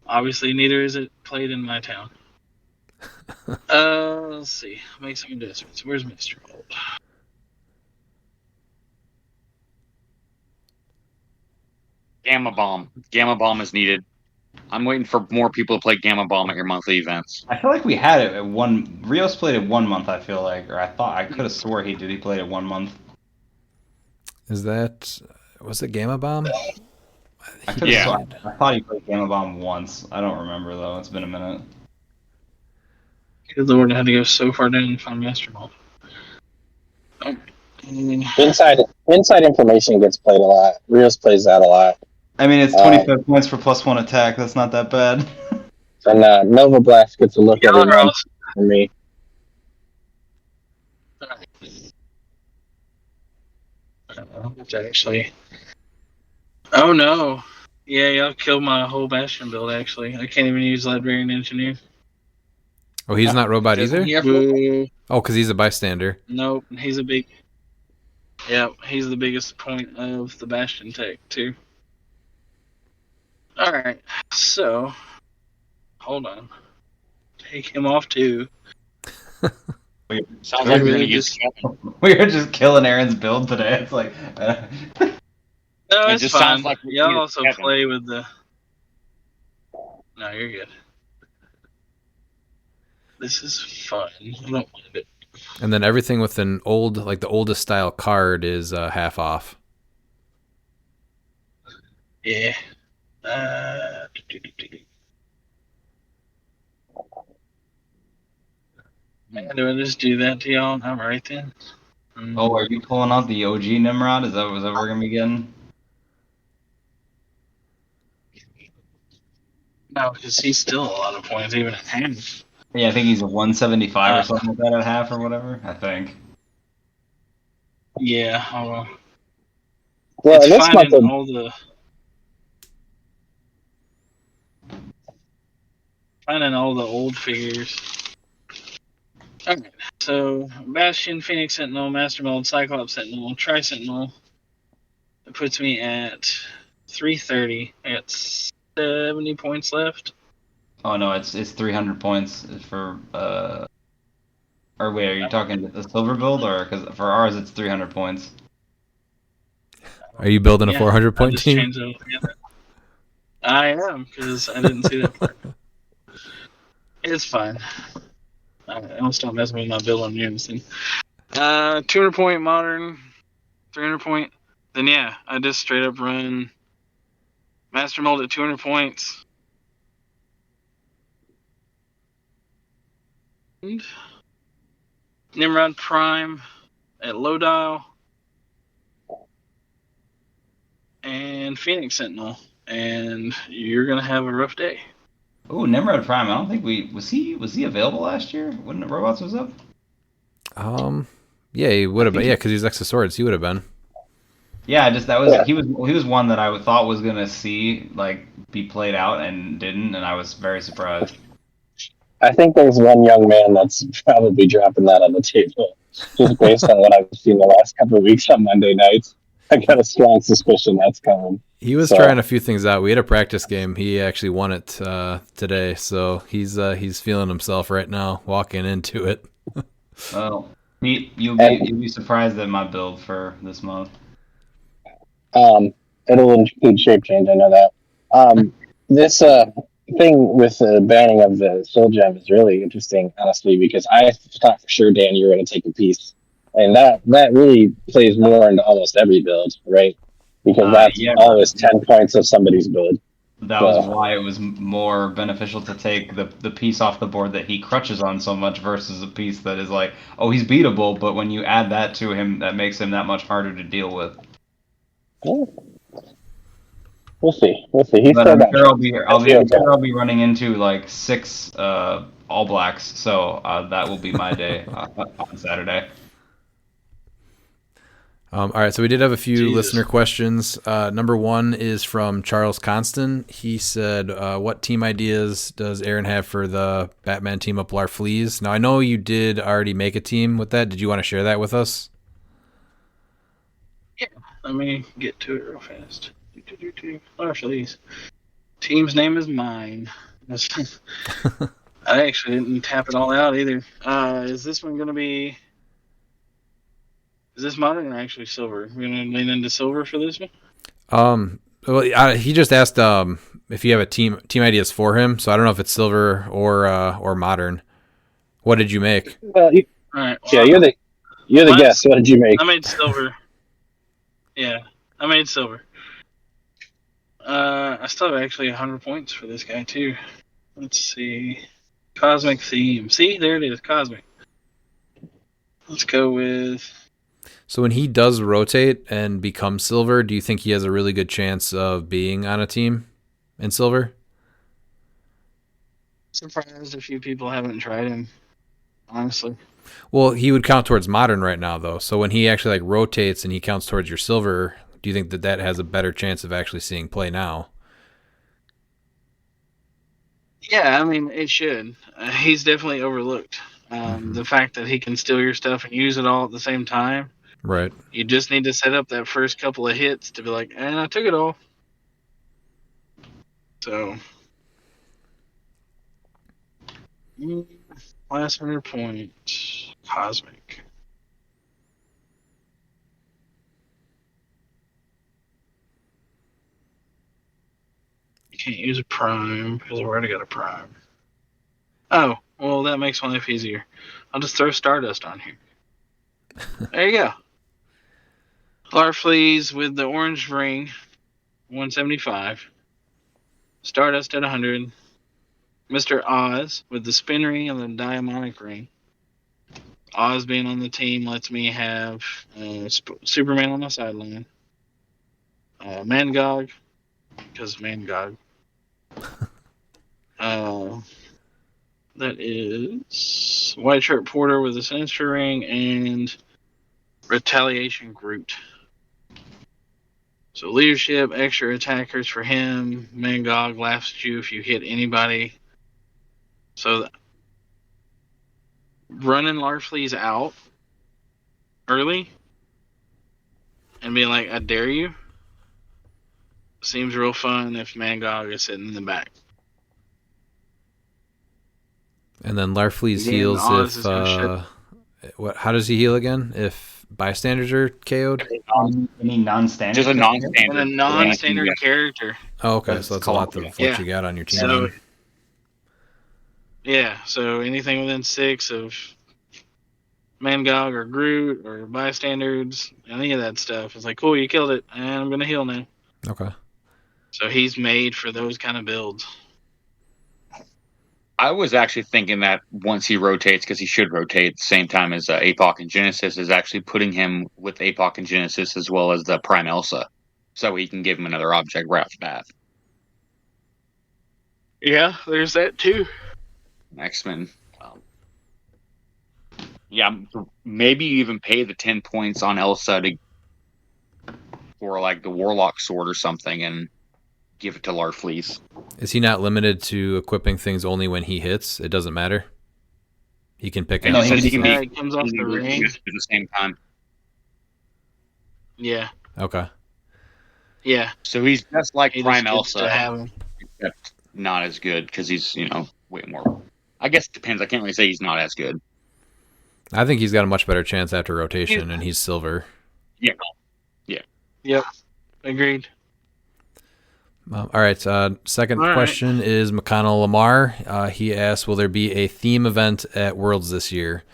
Obviously, neither is it played in my town. Let's see. Make some adjustments. Where's Mr. Old? Gamma Bomb. Gamma Bomb is needed. I'm waiting for more people to play Gamma Bomb at your monthly events. I feel like we had it at one. Rios played it 1 month. I feel like, or I could have swore he did. He played it 1 month. Was it Gamma Bomb? I thought he played Gamma Bomb once. I don't remember though. It's been a minute. Good lord, I had to go so far down to find Master Mold. Oh. Inside information gets played a lot. Rios plays that a lot. I mean, it's 25 points for +1 attack. That's not that bad. And Nova Blast gets a look Y'all every are month for me. Actually. Oh no. Yeah, y'all killed my whole Bastion build, actually. I can't even use Librarian Engineer. Oh, he's not robot either? Boo. Oh, because he's a bystander. Nope, he's a big... Yep, he's the biggest point of the Bastion tech, too. Alright, so... Hold on. Take him off, too. Sounds like we're gonna use. We are just killing Aaron's build today. It's like... No, It it's just fine. sounds like Y'all also play with the... No, you're good. This is fun. I don't mind it. And then everything with an old, like the oldest style card is half off. Yeah. Do I just do that to y'all? All right then. Oh, are you pulling out the OG Nimrod? Is that what we're gonna be getting? No, because he's still a lot of points, even at half. Yeah, I think he's a 175 or something like that at half or whatever. I think. Yeah, hold on. Well, It's this month finding all the old figures. Alright, so Bastion, Phoenix Sentinel, Master Mold, Cyclops Sentinel, Tri Sentinel. It puts me at 330. I got 70 points left. Oh no, it's 300 points for Or wait, are you talking the silver build or because for ours it's 300 points? Are you building a 400 point just team? changed it altogether. I am, because I didn't see that part. It's fine. I'll stop messing with my build on Unison. 200 point modern, 300 point. Then yeah, I just straight up run Master Mold at 200 points. And Nimrod Prime at low dial. And Phoenix Sentinel. And you're going to have a rough day. Oh, Nimrod Prime. I don't think was he available last year when the Robots was up? Yeah, he would have been. Yeah, because he's X of Swords. He would have been. Yeah, he was one that I thought was gonna see like be played out and didn't, and I was very surprised. I think there's one young man that's probably dropping that on the table, just based on what I've seen the last couple of weeks on Monday nights. I got a strong suspicion that's coming. He was trying a few things out. We had a practice game. He actually won it today, so he's feeling himself right now, walking into it. Well, Pete, you'll be surprised at my build for this month. It'll include shape change. I know that. This thing with the banning of the soul gem is really interesting, honestly, because I thought for sure, Dan, you were going to take a piece, and that really plays more into almost every build, right? Because that's always 10 points of somebody's build. That was why it was more beneficial to take the piece off the board that he crutches on so much versus a piece that is like, oh, he's beatable, but when you add that to him, that makes him that much harder to deal with. We'll see. He's but still I'll be running into like 6 All Blacks, so that will be my day on Saturday. All right, so we did have a few listener questions. Number 1 is from Charles Constant. He said, what team ideas does Aaron have for the Batman team up Larfleeze? Now, I know you did already make a team with that. Did you want to share that with us? Yeah, let me get to it real fast. Larfleeze. Team's name is mine. I actually didn't tap it all out either. Is this one going to be... Is this modern or actually silver? We're going to lean into silver for this one? Well, he just asked if you have a team ideas for him, so I don't know if it's silver or modern. What did you make? Well, all right. Well, yeah, you're the guest. What did you make? I made silver. Yeah, I made silver. I still have actually 100 points for this guy too. Let's see. Cosmic theme. See, there it is, cosmic. Let's go with. So when he does rotate and become silver, do you think he has a really good chance of being on a team in silver? Surprised a few people haven't tried him, honestly. Well, he would count towards modern right now, though. So when he actually like rotates and he counts towards your silver, do you think that that has a better chance of actually seeing play now? Yeah, I mean, it should. He's definitely overlooked. The fact that he can steal your stuff and use it all at the same time. Right. You just need to set up that first couple of hits to be like, and I took it all. So, last 100 point, cosmic. You can't use a prime because I've already got a prime. Oh, well, that makes my life easier. I'll just throw Stardust on here. There you go. Larfleeze with the orange ring, 175. Stardust at 100. Mr. Oz with the spin ring and the diamonic ring. Oz being on the team lets me have Superman on the sideline. Mangog, because Mangog. That is White Shirt Porter with the Sinister Ring and Retaliation Groot. So leadership, extra attackers for him. Mangog laughs at you if you hit anybody. So running Larfleeze out early and being like, I dare you, seems real fun if Mangog is sitting in the back. And then Larfleeze heals if what? How does he heal again? If bystanders are KO'd? Any non-standard? Just a non-standard. And a non-standard character. Oh, okay. That's So that's a lot cool. of what you got on your team. So, yeah, so anything within 6 of Mangog or Groot or bystanders, any of that stuff, it's like, cool, you killed it, and I'm going to heal now. Okay. So he's made for those kind of builds. I was actually thinking that once he rotates, because he should rotate at the same time as Apoc and Genesis, is actually putting him with Apoc and Genesis as well as the Prime Elsa, so he can give him another object right off the bat. Yeah, there's that too. X-Men. Yeah, maybe even pay the 10 points on Elsa for like the Warlock Sword or something and give it to Larfleeze. Is he not limited to equipping things only when he hits? It doesn't matter. He can pick No, out. he can be. It comes off the ring. At the same time. Yeah. Okay. Yeah. So he's just like He Prime just gets to Elsa, have him. except not as good because he's way more. I guess it depends. I can't really say he's not as good. I think he's got a much better chance after rotation, and he's silver. Yeah. Yep. Agreed. All right. Second question is McConnell Lamar. He asks, will there be a theme event at Worlds this year?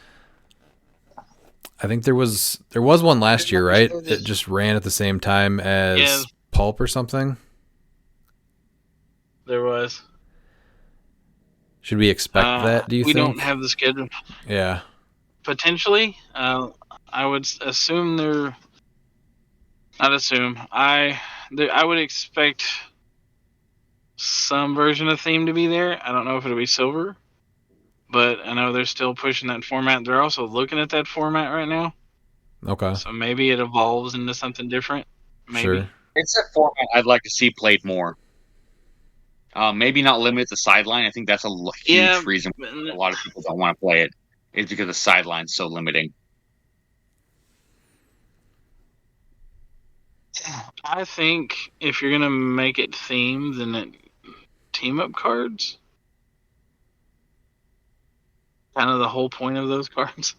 I think there was one last year, right? It just ran at the same time as Pulp or something. There was. Should we expect that, do you think? We don't have the schedule. Yeah. Potentially. I would assume they're... Not assume. I would expect some version of theme to be there. I don't know if it'll be silver, but I know they're still pushing that format. They're also looking at that format right now. Okay. So maybe it evolves into something different. Maybe. Sure. It's a format I'd like to see played more. Maybe not limit the sideline. I think that's a huge reason a lot of people don't want to play it. Is because the sideline's so limiting. I think if you're gonna make it themed, then team up cards. Kind of the whole point of those cards.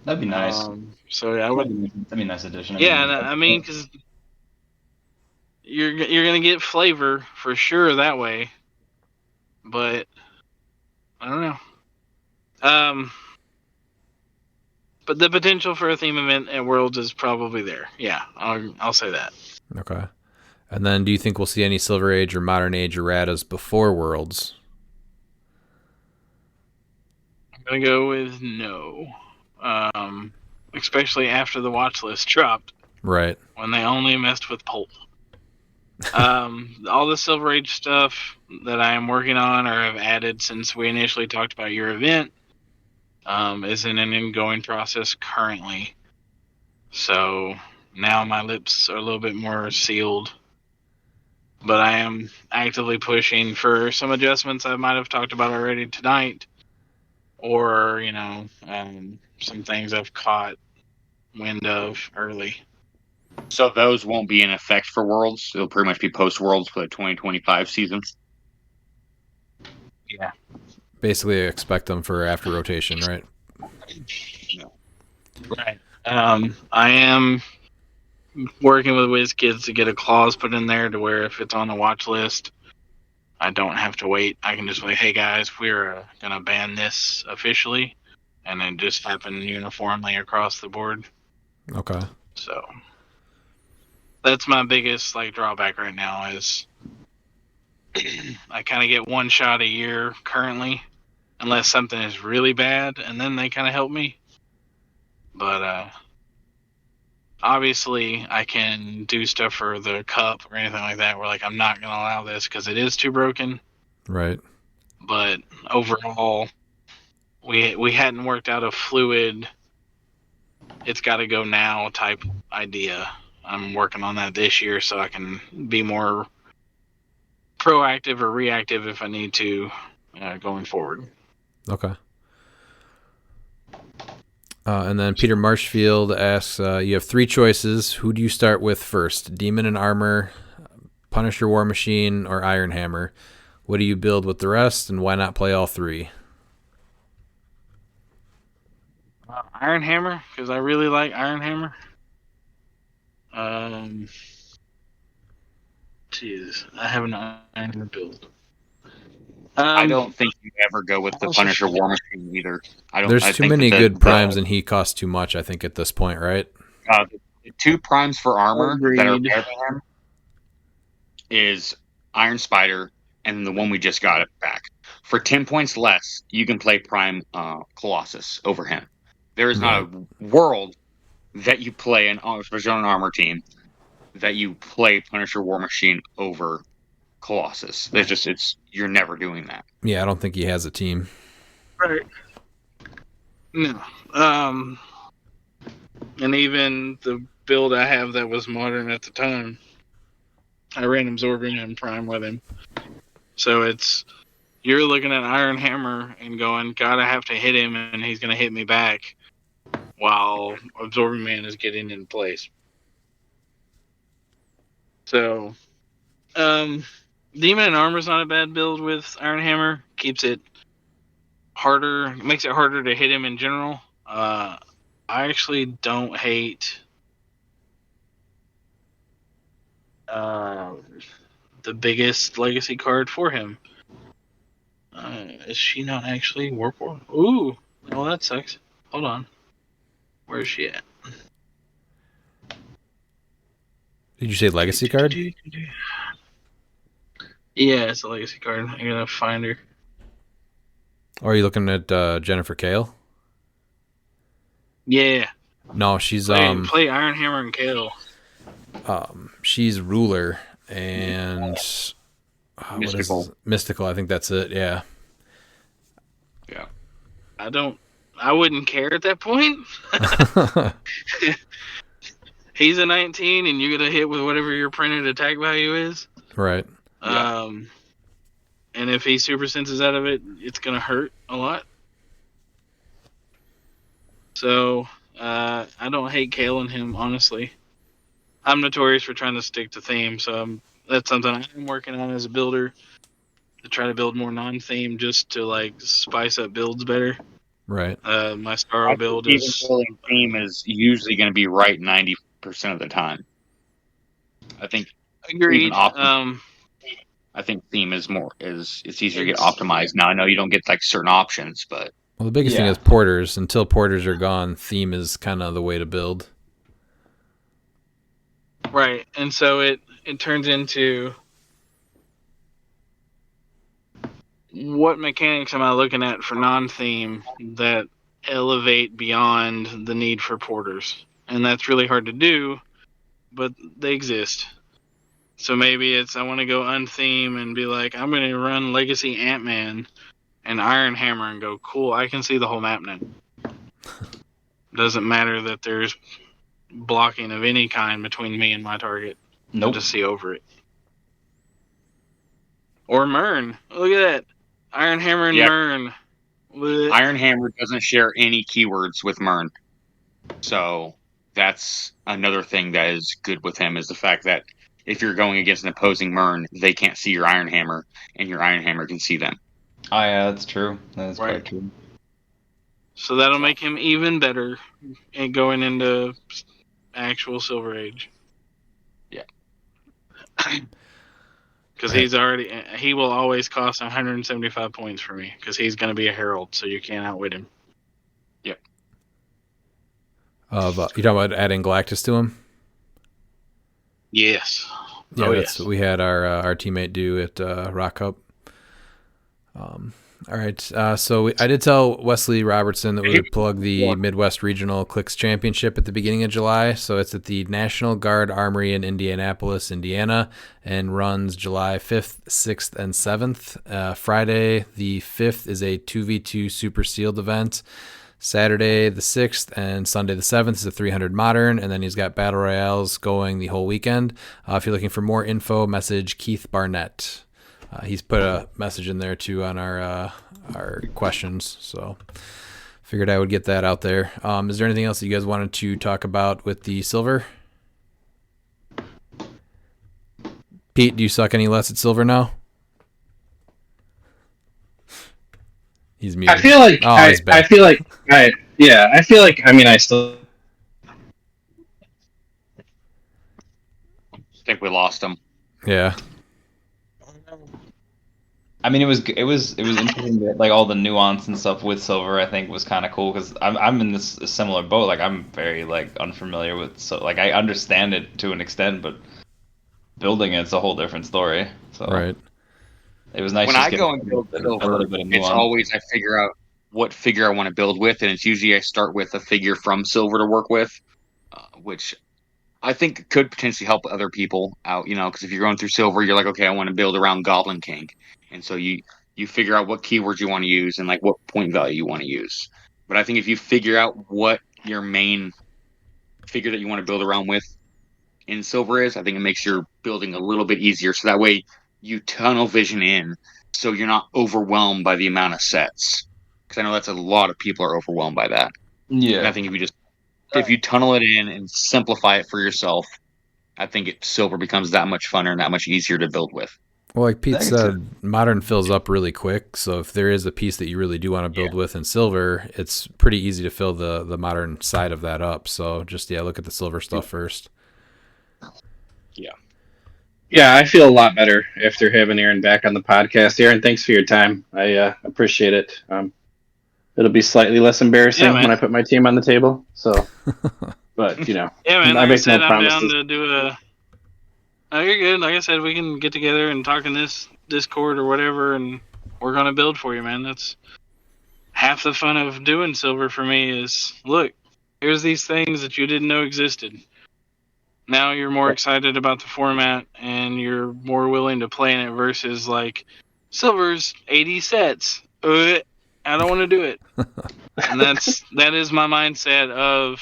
That'd be nice. So yeah, that'd be a nice addition. Yeah, I mean, because you're gonna get flavor for sure that way, but I don't know. But the potential for a theme event at Worlds is probably there. Yeah, I'll say that. Okay. And then do you think we'll see any Silver Age or Modern Age erratas before Worlds? I'm going to go with no. Especially after the watch list dropped. Right. When they only messed with Pole. All the Silver Age stuff that I am working on or have added since we initially talked about your event is in an ongoing process currently. So now my lips are a little bit more sealed. But I am actively pushing for some adjustments I might have talked about already tonight. Or, some things I've caught wind of early. So those won't be in effect for Worlds. It'll pretty much be post-Worlds for the 2025 season. Yeah. Basically, expect them for after rotation, right? Right. I am working with WizKids to get a clause put in there to where if it's on the watch list, I don't have to wait. I can just be like, hey guys, we're going to ban this officially. And then just happen uniformly across the board. Okay. So that's my biggest drawback right now is I kind of get one shot a year currently, unless something is really bad, and then they kind of help me. But obviously, I can do stuff for the cup or anything like that where I'm not going to allow this because it is too broken. Right. But overall, we hadn't worked out a fluid, it's got to go now type idea. I'm working on that this year so I can be more proactive or reactive if I need to going forward. Okay. And then Peter Marshfield asks, you have 3 choices. Who do you start with first? Demon and Armor, Punisher War Machine, or Iron Hammer? What do you build with the rest, and why not play all 3? Iron Hammer, because I really like Iron Hammer. Jesus, I have an Iron Hammer build. I don't think you ever go with the Punisher War Machine either. There's too many good primes, and he costs too much, I think, at this point, right? The 2 primes for armor Agreed. that are better than him is Iron Spider and the one we just got back. For 10 points less, you can play Prime Colossus over him. There is not a world that you play, especially on an armor team, that you play Punisher War Machine over Colossus. You're never doing that. Yeah, I don't think he has a team. Right. No. And even the build I have that was modern at the time, I ran Absorbing and Prime with him. So you're looking at Iron Hammer and going, God, I have to hit him, and he's going to hit me back while Absorbing Man is getting in place. So, Demon and Armor is not a bad build with Iron Hammer. Keeps it harder, makes it harder to hit him in general. I actually don't hate the biggest legacy card for him. Is she not actually Warp War? Ooh, well that sucks. Hold on. Where is she at? Did you say legacy card? Yeah, it's a legacy card. I gotta find her. Or are you looking at Jennifer Kale? Yeah. No, she's play Iron Hammer and Kale. She's Ruler and Mystical. I think that's it. Yeah. Yeah. I wouldn't care at that point. He's a 19, and you're gonna hit with whatever your printed attack value is. Right. And if he super senses out of it, it's gonna hurt a lot. So I don't hate Kale and him, honestly. I'm notorious for trying to stick to theme, so that's something I'm working on as a builder, to try to build more non-theme just to spice up builds better. Right. My Scarrow build is building theme is usually going to be right 90% of the time. I think. Agreed. I think theme is it's easier to get optimized. Now I know you don't get certain options, but the biggest thing is porters. Until porters are gone, theme is kind of the way to build. Right, and so it turns into what mechanics am I looking at for non-theme that elevate beyond the need for porters? And that's really hard to do, but they exist. So maybe it's I want to go untheme and be like, I'm going to run Legacy Ant-Man and Iron Hammer and go, cool, I can see the whole map now. Doesn't matter that there's blocking of any kind between me and my target. Nope. I'll just see over it. Or Mern. Look at that. Iron Hammer and Mern. Iron Hammer doesn't share any keywords with Mern. So that's another thing that is good with him, is the fact that if you're going against an opposing Mern, they can't see your Iron Hammer, and your Iron Hammer can see them. Oh yeah, that's true. That is Right. quite true. So that'll make him even better in going into actual Silver Age. Yeah. Because he will always cost 175 points for me, because he's going to be a Herald, so you can't outwit him. Yep. You talking about adding Galactus to him? Yes. Yeah, Oh, that's yes. what we had our teammate do at Rock Cup. All right, so I did tell Wesley Robertson that we would plug the Midwest Regional CLX Championship at the beginning of July. So it's at the National Guard Armory in Indianapolis, Indiana, and runs July 5th, 6th, and 7th. Friday the 5th is a 2v2 super sealed event. Saturday the 6th and Sunday the 7th is a 300 modern, and then he's got battle royales going the whole weekend. If you're looking for more info, message Keith Barnett. He's put a message in there too on our questions, so figured I would get that out there. Is there anything else that you guys wanted to talk about with the silver? Pete, do you suck any less at silver now? He's muted. I feel like I feel like I still think we lost him. Yeah. I mean, it was interesting that, like, all the nuance and stuff with silver, I think, was kind of cool, because I'm in this similar boat. Like, I'm very, like, unfamiliar with, so, like, I understand it to an extent, but building it's a whole different story. So right. It was nice. When I go and build a silver, little bit of it's nuance. always I figure out what figure I want to build with, and it's usually I start with a figure from silver to work with, which I think could potentially help other people out, because if you're going through silver, you're like, okay, I want to build around Goblin King. And so you figure out what keywords you want to use and, like, what point value you want to use. But I think if you figure out what your main figure that you want to build around with in silver is, I think it makes your building a little bit easier. So that way you tunnel vision in, so you're not overwhelmed by the amount of sets. Because I know that's a lot of people are overwhelmed by that. Yeah. And I think if you tunnel it in and simplify it for yourself, I think silver becomes that much funner and that much easier to build with. Well, like Pete said, modern fills up really quick. So if there is a piece that you really do want to build with in silver, it's pretty easy to fill the modern side of that up. So just, look at the silver stuff first. Yeah, I feel a lot better after having Aaron back on the podcast. Aaron, thanks for your time. I appreciate it. It'll be slightly less embarrassing when I put my team on the table. So, but Yeah, man. I Like I make said, no I'm promises. down to do a. Oh, you're good. Like I said, we can get together and talk in this Discord or whatever, and we're gonna build for you, man. That's half the fun of doing silver for me. Is look, here's these things that you didn't know existed. Now you're more excited about the format, and you're more willing to play in it versus, like, silver's 80 sets. I don't want to do it. And that is my mindset of,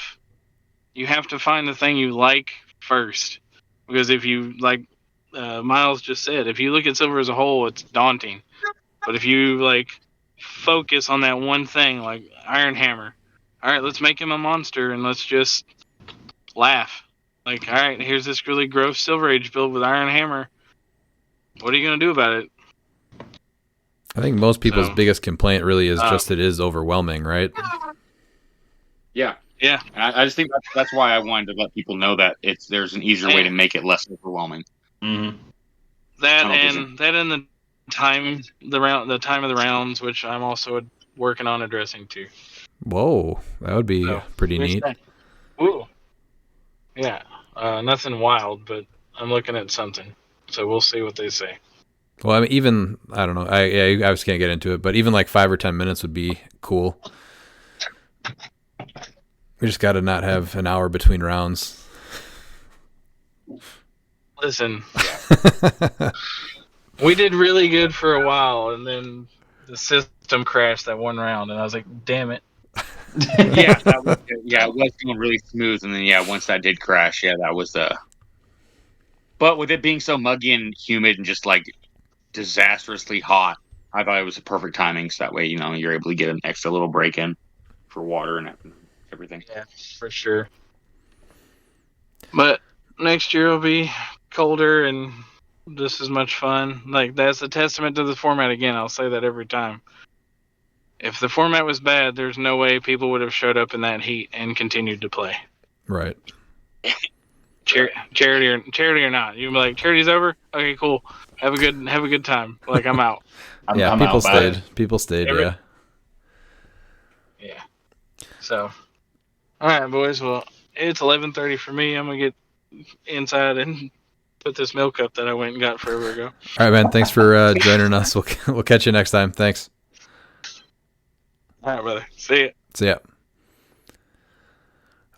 you have to find the thing you like first. Because if you, like Miles just said, if you look at silver as a whole, it's daunting. But if you, like, focus on that one thing, like Iron Hammer, all right, let's make him a monster and let's just laugh. Like, all right, here's this really gross Silver Age build with Iron Hammer. What are you going to do about it? I think most people's biggest complaint really is just it is overwhelming, right? Yeah. Yeah. And I just think that's why I wanted to let people know that there's an easier way to make it less overwhelming. Mm-hmm. That and the time of the rounds, which I'm also working on addressing too. Whoa, that would be pretty neat. Ooh. Yeah. Nothing wild, but I'm looking at something, so we'll see what they say. Well, I mean, even I don't know. I was can't get into it, but even like 5 or 10 minutes would be cool. We just got to not have an hour between rounds. Listen, we did really good for a while, and then the system crashed that one round, and I was like, "Damn it!" Yeah, it was going really smooth, and then once that did crash, that was But with it being so muggy and humid and just like disastrously hot, I thought it was a perfect timing. So that way, you're able to get an extra little break in for water and everything. Yeah, for sure. But next year will be colder and just as much fun. Like, that's a testament to the format again. I'll say that every time. If the format was bad, there's no way people would have showed up in that heat and continued to play. Right. Charity or not, you'd be like, charity's over. Okay, cool. Have a good time. Like, I'm out. Yeah, I'm people out about stayed. it. People stayed. Yeah. Yeah. So, all right, boys. Well, it's 11:30 for me. I'm gonna get inside and put this milk up that I went and got forever ago. All right, man. Thanks for joining us. We'll catch you next time. Thanks. All right, brother. See ya. See ya.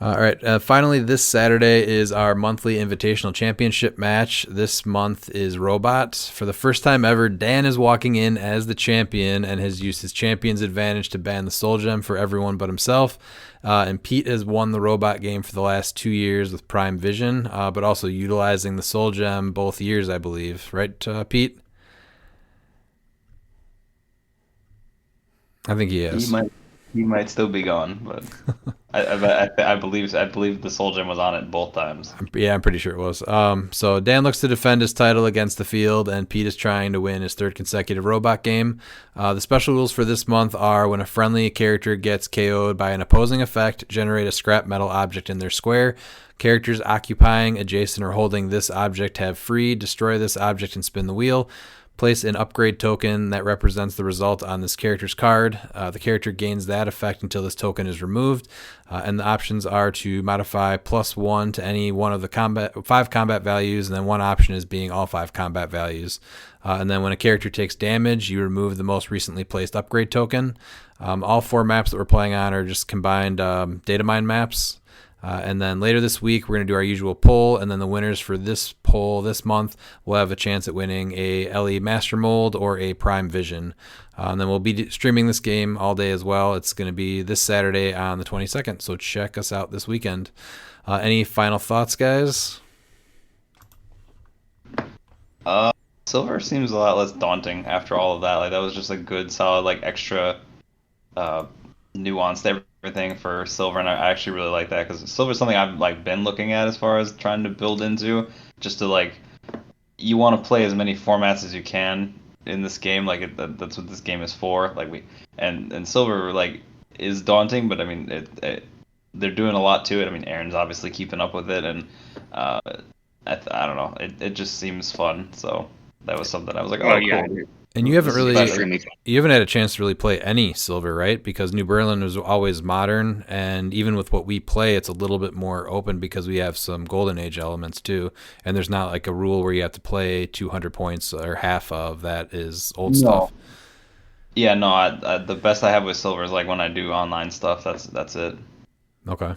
All right. Finally, this Saturday is our monthly Invitational Championship match. This month is Robot. For the first time ever, Dan is walking in as the champion and has used his champion's advantage to ban the Soul Gem for everyone but himself. And Pete has won the Robot game for the last 2 years with Prime Vision, but also utilizing the Soul Gem both years, I believe. Right, Pete? I think he is. He might still be gone, but I believe the Soul Gem was on it both times. Yeah, I'm pretty sure it was. So Dan looks to defend his title against the field, and Pete is trying to win his third consecutive Robot game. The special rules for this month are: when a friendly character gets KO'd by an opposing effect, generate a scrap metal object in their square. Characters occupying, adjacent, or holding this object have free, destroy this object and spin the wheel. Place an upgrade token that represents the result on this character's card. The character gains that effect until this token is removed. And the options are to modify +1 to any one of the 5 combat values, and then one option is being all 5 combat values. And then when a character takes damage, you remove the most recently placed upgrade token. All 4 maps that we're playing on are just combined data mine maps. And then later this week, we're going to do our usual poll, and then the winners for this poll this month will have a chance at winning a LE Master Mold or a Prime Vision. And then we'll be streaming this game all day as well. It's going to be this Saturday on the 22nd, so check us out this weekend. Any final thoughts, guys? Silver seems a lot less daunting after all of that. Like, that was just a good, solid, like, extra nuanced everything for Silver, and I actually really like that, because Silver is something I've like been looking at as far as trying to build into, just to like, you want to play as many formats as you can in this game. Like, that's what this game is for. Like, and Silver like is daunting, but I mean they're doing a lot to it. I mean, Aaron's obviously keeping up with it, and I don't know, it just seems fun. So that was something I was like, oh yeah, cool. And you haven't had a chance to really play any Silver, right? Because New Berlin was always modern, and even with what we play, it's a little bit more open because we have some Golden Age elements too. And there's not like a rule where you have to play 200 points or half of that is old stuff. Yeah, no. The best I have with Silver is like when I do online stuff. That's it. Okay.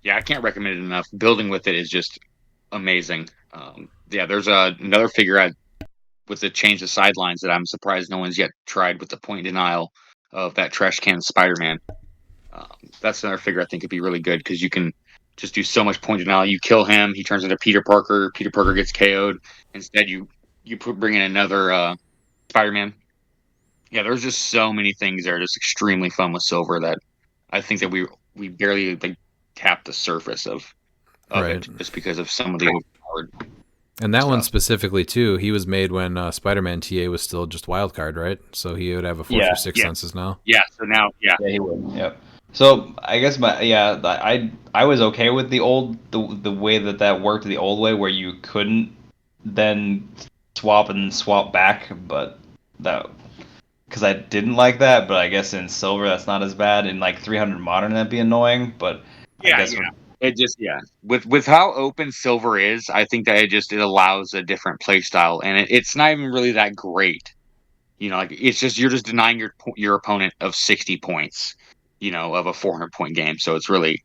Yeah, I can't recommend it enough. Building with it is just amazing. There's another figure with the change of sidelines that I'm surprised no one's yet tried with the point denial of that trash can Spider-Man. That's another figure I think could be really good, because you can just do so much point denial. You kill him, he turns into Peter Parker. Peter Parker gets KO'd. Instead, you bring in another Spider-Man. Yeah, there's just so many things that are just extremely fun with Silver that I think that we barely like tap the surface of it, just because of some of the overpowered. And that one specifically, too, he was made when Spider-Man TA was still just wildcard, right? So he would have a 4 for 6 senses now. Yeah, so now, yeah, he would. Yep. So I guess I was okay with the way that worked the old way, where you couldn't then swap back, but because I didn't like that. But I guess in Silver that's not as bad. In like 300 Modern that'd be annoying, but I guess It just with how open silver is, I think that it allows a different play style, and it's not even really that great. Like it's just you're just denying your opponent of 60 points, of a 400-point game. So it's really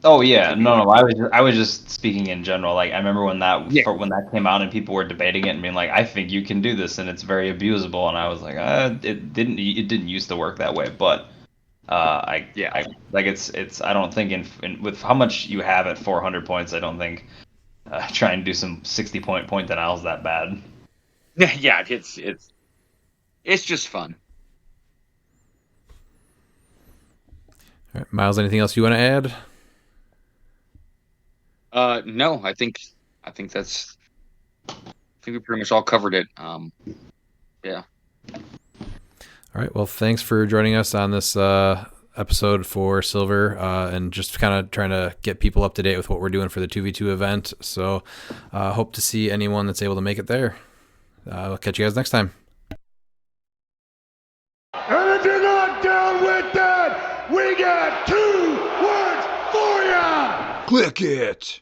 Oh it yeah, could be no, like no. I was just speaking in general. Like I remember when yeah when that came out and people were debating it and being like, "I think you can do this and it's very abusable," and I was like, it didn't used to work that way." But yeah I like I don't think with how much you have at 400 points, I don't think trying to do some 60 point denial is that bad. yeah. It's just fun. All right, Miles, anything else you want to add? No, I think we pretty much all covered it. Yeah. All right. Well, thanks for joining us on this episode for Silver and just kind of trying to get people up to date with what we're doing for the 2v2 event. So hope to see anyone that's able to make it there. I'll catch you guys next time. And if you're not down with that, we got 2 words for ya! Click it.